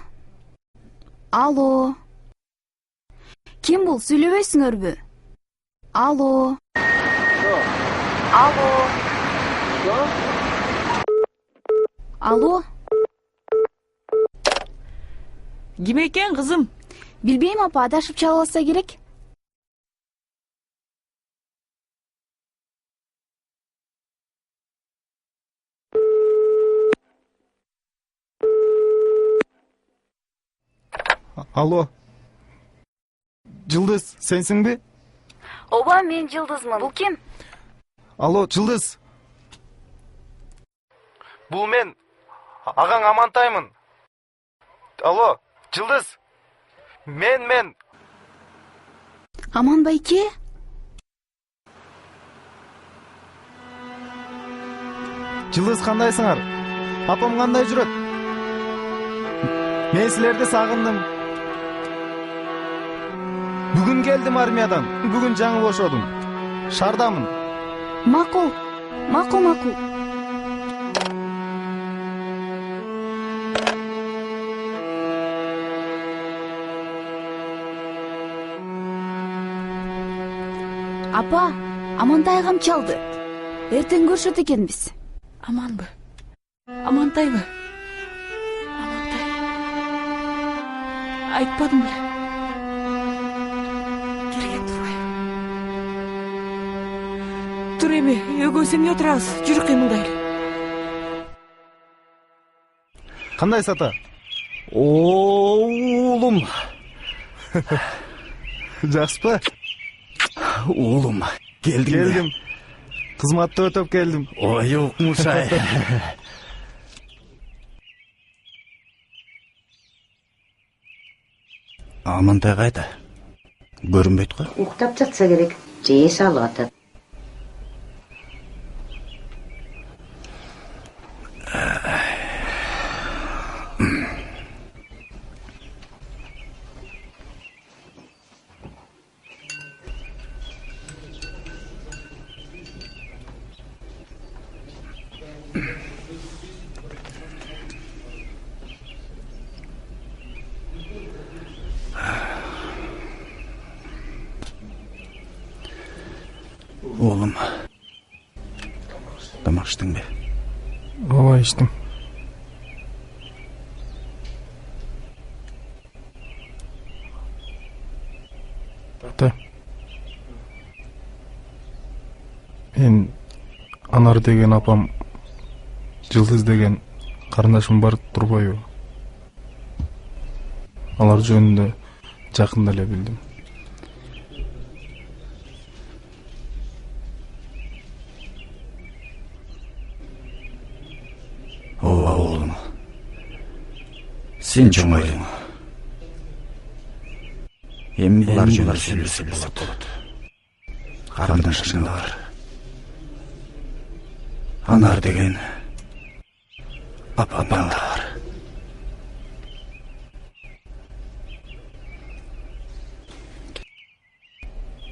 Алло? Ким бул, сүйлөбөйсүңөрбү? Алло? Алло? Алло? Ким экен, кызым? Билбейм, апа, адашып чалып алса керек. Алло. Жылдыз, сенсиңби? Ооба, мен Жылдызмын. Бул ким? Алло, Жылдыз. Бул мен. Агаң Амантаймын. Алло, Жылдыз. Мен. Аман байке? Жылдыз, кандайсыңар? Апам кандай жүрөт? Мен силерди сагындым. Бүгүн келдим армиядан. Бүгүн жаңы бошодум. Шардамын. Макул. Апа, Амантай агам чалды. Эртең көрүшөт экенбиз. Аманбы? Амантайбы? Айтпадым беле. Келген турбайбы. Тур эми, өгөйсүң эмне отурабыз? Жүрүк кыймылдайлы. Кандай сата? Уулум. Жакшыпы? Уулум, келдим. Кызматты өтөп келдим. Ой, укмуш ай. Амантай қайда? Көрінбейді ғой. Уктап жатса керек. Жей салып атат. Oğlum, тамақ іштің бе? Ооба, іштім. Ата, мен Анар деген апам, Жылдыз деген қарындашым бар турбайбы? Алар жөнүндө жакында эле билдим. Ооба oğlum. Сен жоңойдуң. Эми булар жөнүндө сүйлөсөк болот. Карындашың да бар. Анар деген апам да бар.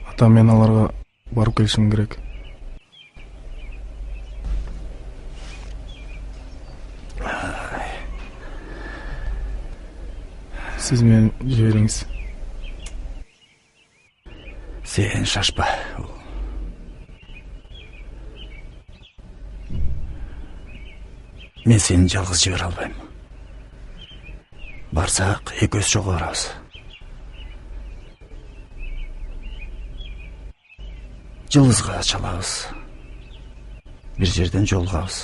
Ата, мен аларга барып келишим керек. Siz meni жибериңиз. Сен шашпа. Мен сени жалгыз жибере албайм. Барсак, экөөбүз чогуу барабыз. Жылдызга чалабыз. Бир жерден жолугабыз.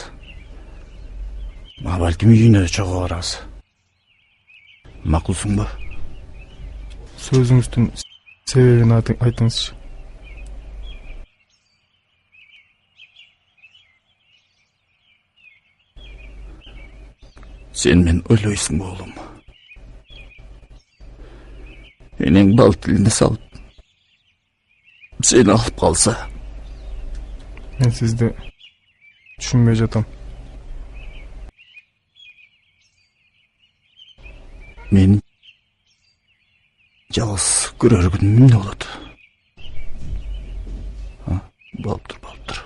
Балким үйүнө чогуу барабыз. Макулсуң ба? Сөзүңүздүн себебин айтыңызчы. Сен мен ойлойсуң болум. Энең бал тилине салып, сени алып калса. Мен сизди түшүнбөй жатам. Мен жалгыз көрөр күнүм эмне болот? Болуп тур.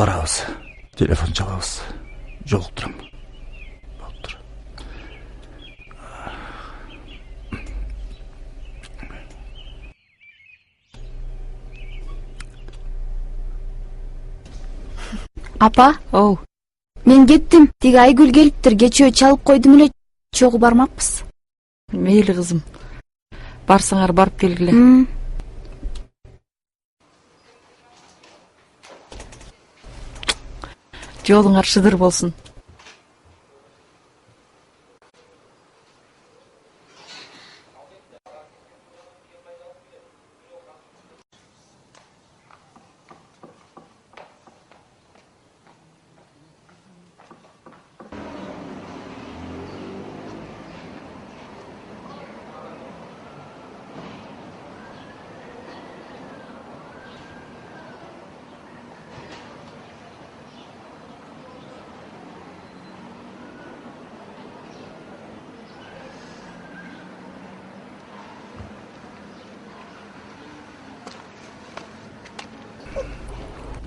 Барабыз, телефон чалабыз, жолуктурам. Болуп тур. Апа? Оу. Мен кеттим. Тиги Айгүл келиптир. Кечөө чалып койдум эле. Чогуу бармакпыз. Мейли кызым. Барсаңар барып келгиле. Жолуңар шыдыр болсун.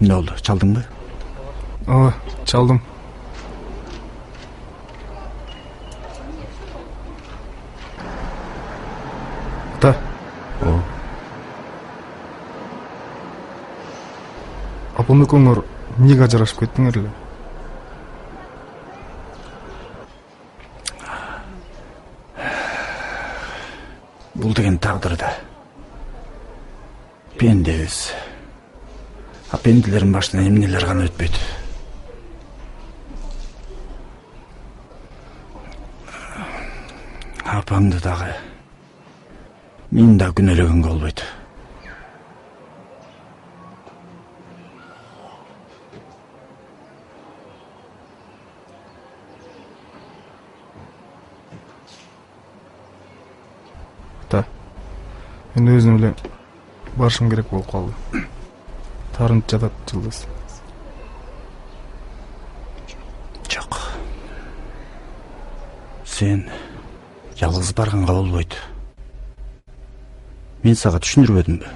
Ne oldu? Çaldın mı? Aa, çaldım. Da. O. Апамды көңір неге ажырашып кеттіңер эле? Бул деген тагдырда. Пендебиз. Пенделердің башынан эмнелер гана өтпөйт. Апаңды дагы мен да күнөөлөгөнгө болбойт. Мен өзүм эле барышым керек болуп калды. Тарынып жатат Жылдыз. Жок. Сен жалгыз барганга болбойт. Мен сага түшүндүрбөдүмбү?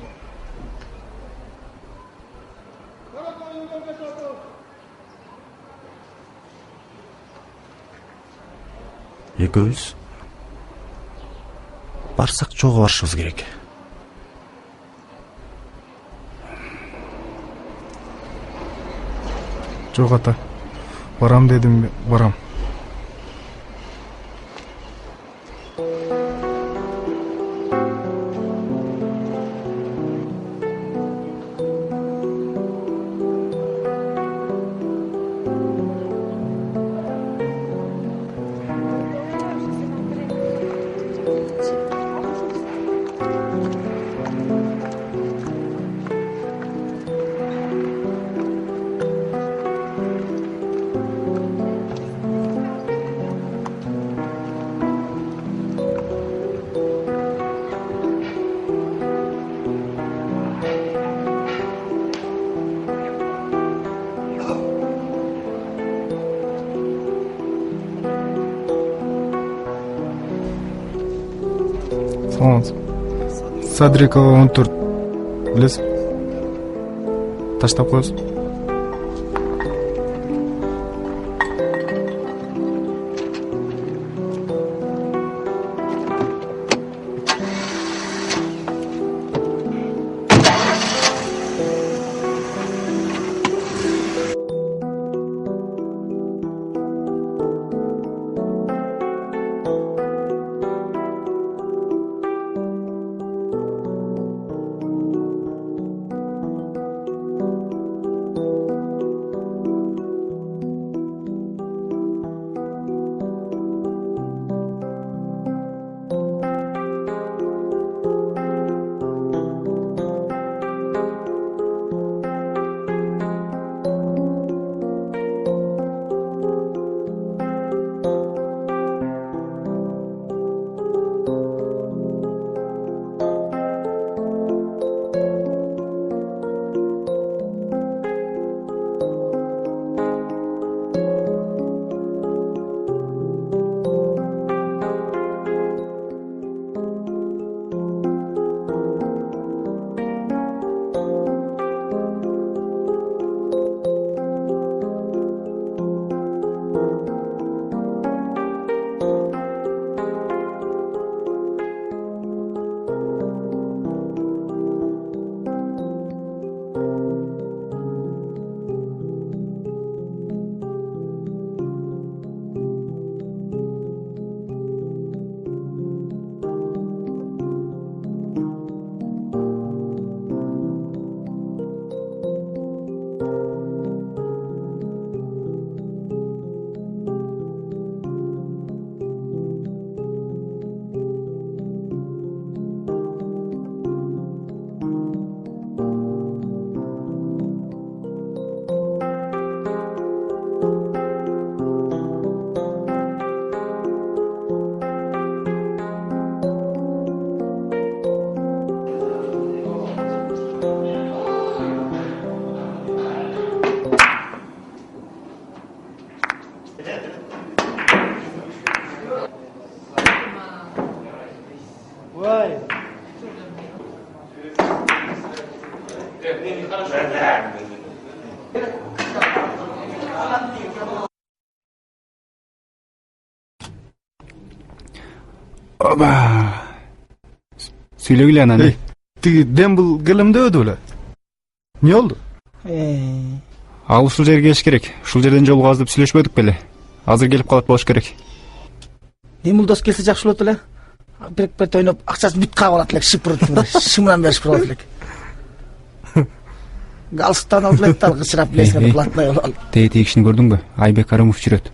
Экөөбүз барсак чогуу барышыбыз керек. Жок ата. Барам дедим, барам. Садрикова 14. Билесиз? Таштап коесуз. Оба. Сүйлөгүлө анан. Тиги Дембл келемде өдү эле. Эмне болду? Ал ушул жерге келиш керек. Ушул жерден жолугабыз деп сүйлөшпөдүк беле? Азыр келип калат болуш керек. Дембл дос келсе жакшы болот эле. Бирек ойноп акчасын бүт кагып алат элек, шымынан беришип алат элек. Галстуктан алып элек да кычырап билесиң, платной болуп. Теги кишини көрдүңбү? Айбек Карымов жүрөт.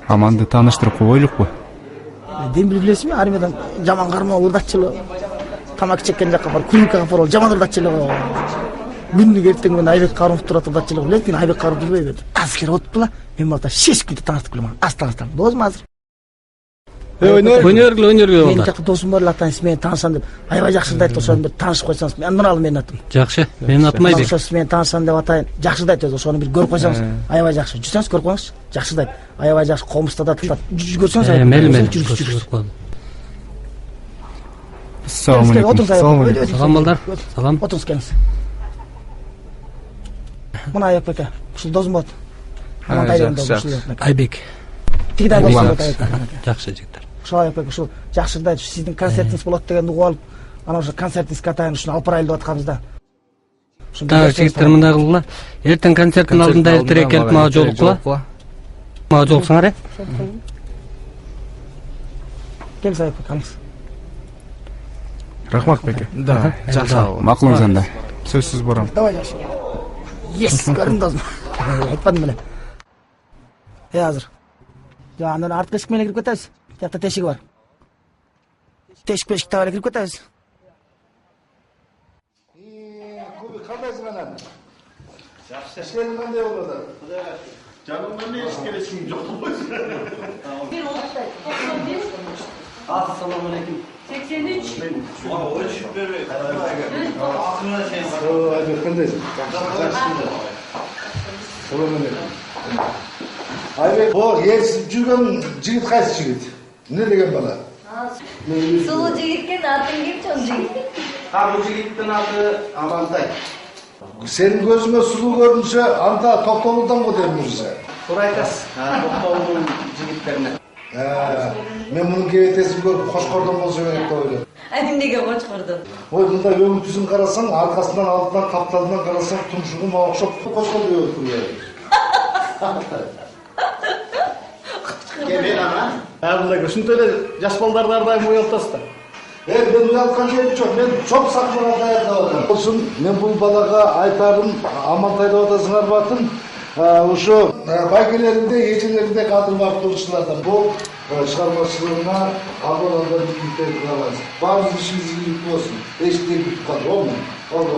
Аманды тааныштырып койойлукпу? Дембил билесизби? Армиядан жаман кармоо ырдатчылы. Тамак чеккен жакка барып, клиникага барып жаман ырдатчылы. Күндүк эртең менен Айбек Карымов турат датчылык билет, мен Айбек Карымов билбей бердим. Аскер отуптула, мен балта шешип күйдү таанышып келем. Астан. Досум азыр. Өнөргүлө Менин жакта досум бар, атаңыз менен таанышсам деп, аябай жакшырдайт ошону бир таанышып койсоңуз. Мен муралы менин атым. Жакшы. Менин атым Айбек. Ошо менен таанышсам деп атайын. Жакшырдайт өзү, ошону бир көрүп койсоңуз, аябай жакшы. Жүрсөңүз көрүп коюңуз. Жакшырдайт. Аябай жакшы комузда да тутат. Көрсөңүз аябай. Мели көрүп коем. Assalomu alaykum. Салам балдар. Салам. Отуруңуз келиңиз. Мына Айбек беке, ушул досум болот. Айбек. Тигидай болот. Жакшы жигиттер. Ушул Айбек беке, ушул жакшырдайт, сиздин концертиңиз болот дегенди угуп алып, анан ошо концертиңизге катайын ушуну алып барайлы деп атканбыз да. Так, жигиттер мындай кылгыла. Эртең концерттин алдында элтирээк келип мага жолуккула. Мага жолуксаңар, э? Келиңиз Айбек беке, алыңыз. Рахмат беке. Да, жакшы. Макулуңуз анда. Сөзсүз барам. Давай жакшы. Yes, көрдүм досум. Айтпадым беле. Азыр. Жа, андан арткы эшик менен кирип кетебиз. Жакта тешиги бар. Тешик таап эле кирип кетебиз. Кубик кандайсың анан? Жакшы. Иштериң кандай болду? Кудайга шүкүр. Жанымдан мен иш келесиң жок болбойсун. Assalomu alaykum. 83. Men o'lishib bermay. Ayбек кандайсың? Ayбек, бо ерсип жүргөн жигит кайсы жигит? Эмне деген бала? Сулуу жигиткен атын ким, чоң жигит? Бул жигиттин аты Амантай. Сенин көзүңө сулуу көрүнсө, анда Токтогулдан го деп жүрсө. Туура айтасыз. Токтогулдун жигиттерине. Мен мунун кебетесин көрүп Кошкордон болсо керек деп ойлойм. Эмнеге Кошкордон? Ой, мындай өң түзүн карасаң, аркасынан алдынан капталынан карасаң, тумшугу мага окшоп Кошкордой болуп турган. Кебек ана. Мындай ушунтип эле жаш балдарды ар дайым уялтасыз да. Мен уялткан жерим жок, мен чоң сахнага даярдап атам. Болсун, мен бул балага айтарым, Амантай деп атасыңарбы атын? Ошо байгелеринде, эжелеринде кадыр бактырушулардан бул чыгармачылыгына албадан бийликтер кылабыз. Баарыбыз ишибиз ийгиликтүү болсун. Эчтеки бүтүп калды, болду.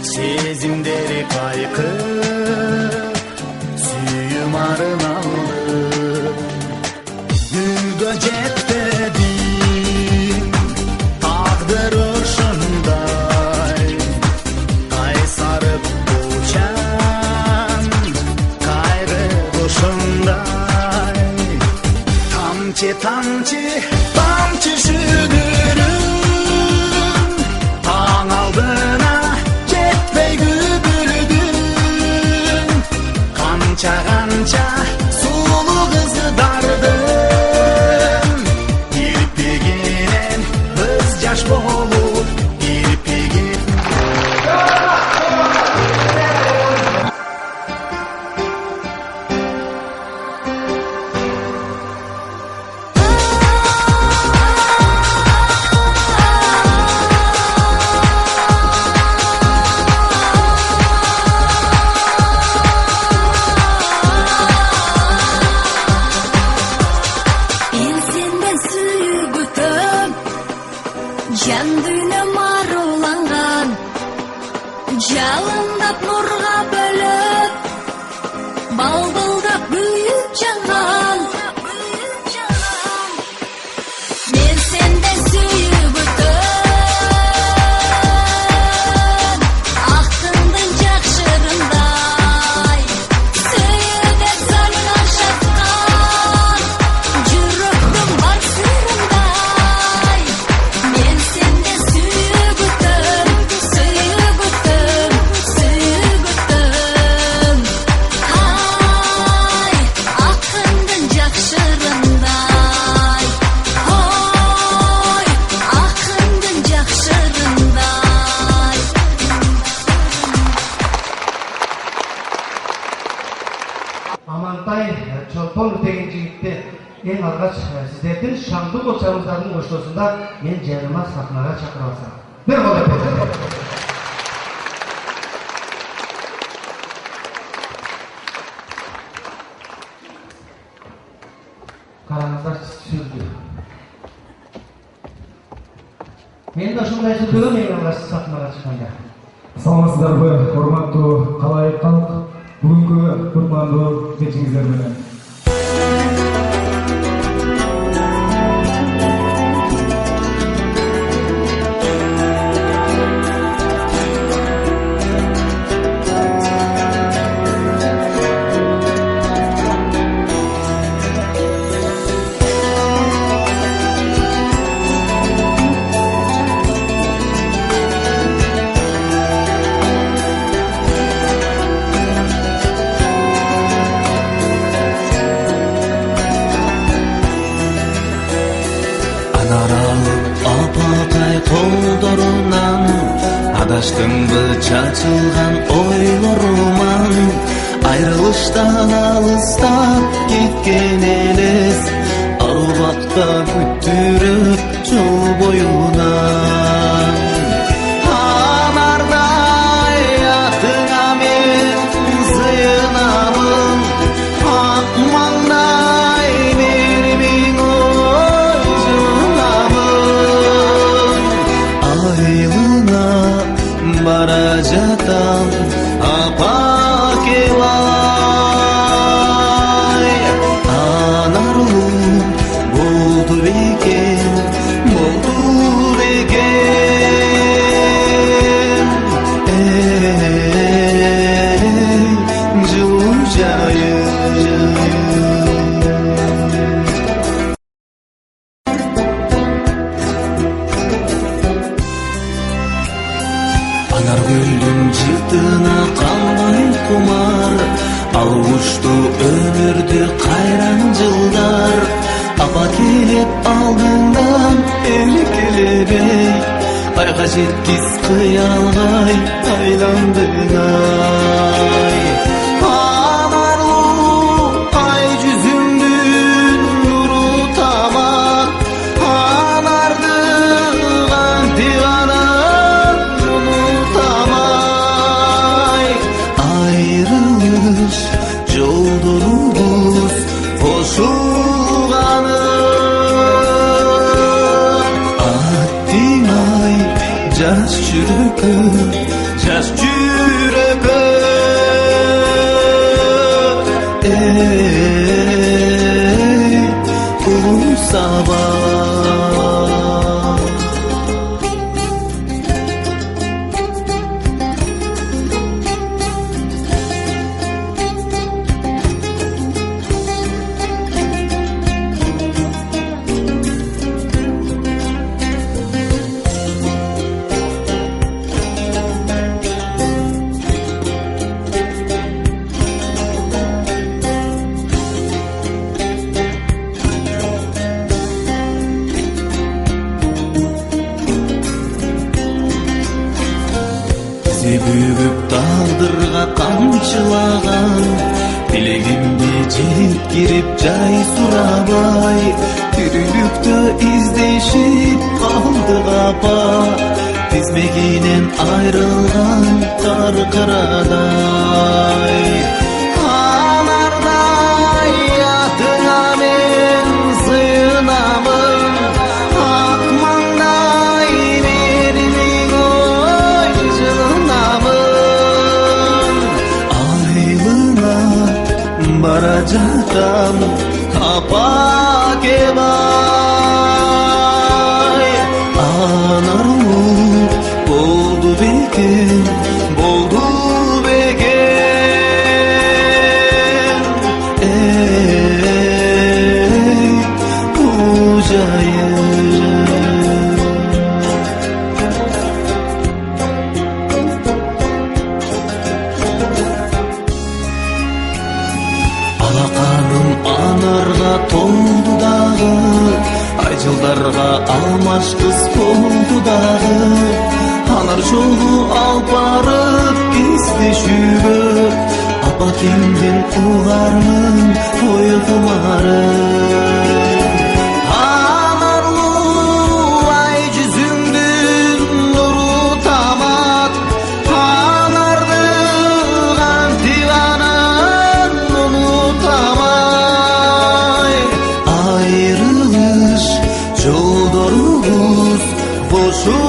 Sezimderi kaykıp Süyüm arın aldı Gülge ceptedim Tağdır ırşınday Kaysarıp uçan Kayrı kuşunday Tamçı tamçı tamçı жаш болуп кирпигин. Жан дүйнөм аруланган, жалындап нурга бөлөп, балбылдап күйүп жанган. Мен сенде сүйүп өтөм, ак тыңдын жакшырындай, сүйүдө сарган шаткан, жүрөктүн бар сырындай. Мен сенде сүйүп өтөм, сүйүп өтөм, сүйүп өтөм. Ай, ак тыңдын жакшырындай. Ой, ак тыңдын жакшырындай. Амантай Чолпон деген жигитти эң алгач сиздердин шаңдуу кочамыздардын коштоосунда мен жаныма сахнага чакырып алсам. Бир кол берсеңер. Караңыздар сүздү. Мен да ушундай сүздүгүм эң алгач сахнага чыкканда. Саламатсыздарбы, урматтуу калайык калк, бүгүнкү кутмандуу кечиңиздер менен. Колдорунан адаштыңбы чачылган ойлоруман, айрылыштан алыстап кеткен элес, арубакта күттүрөп жол боюнан. Анардай атыңа мен сыйынамын, ак маңдай бермең ой жылынамын. Айылына бара жатам апа кебай, анарлуу болду бекен, болду бекен. Жылуу жайым. Анаргүлдүн жыртына калбай кумар, ал ушту өмүрдү кайран жылдар. Апа келип алдыңдан эркелебей, айга жеткиз кыялгай айландың ай. Анарлуу ай жүзүңдүн нуру тамак, анарды кантиган унутамай. Айрылыш жолдорубуз кошулганы, аттиң ай жаш жүрөккө, жаш жүрөккө. Улуу саба. бүгүп тагдырга камчылаган тилегимди жеткирип жай сурабай тирүүлүктө издешип калдык апа тизмегинен айрылган каркарадай анардай атыңа мен сыйынамын ак маңдай бериң ой жылынамын айылыңа бара жатам апа кебай анарлуу болду бекен болду бекен эй ужайым алаканым анарга толду дагы айжылдарга алмаш кыз болду дагы анар жолу алып барып кездешүүгө апа кимдин угармын ой кумарын анарлуу ай жүзүңдүн нуру тамат анарды кантип анан унутамай айрылыш жолдорубуз бошо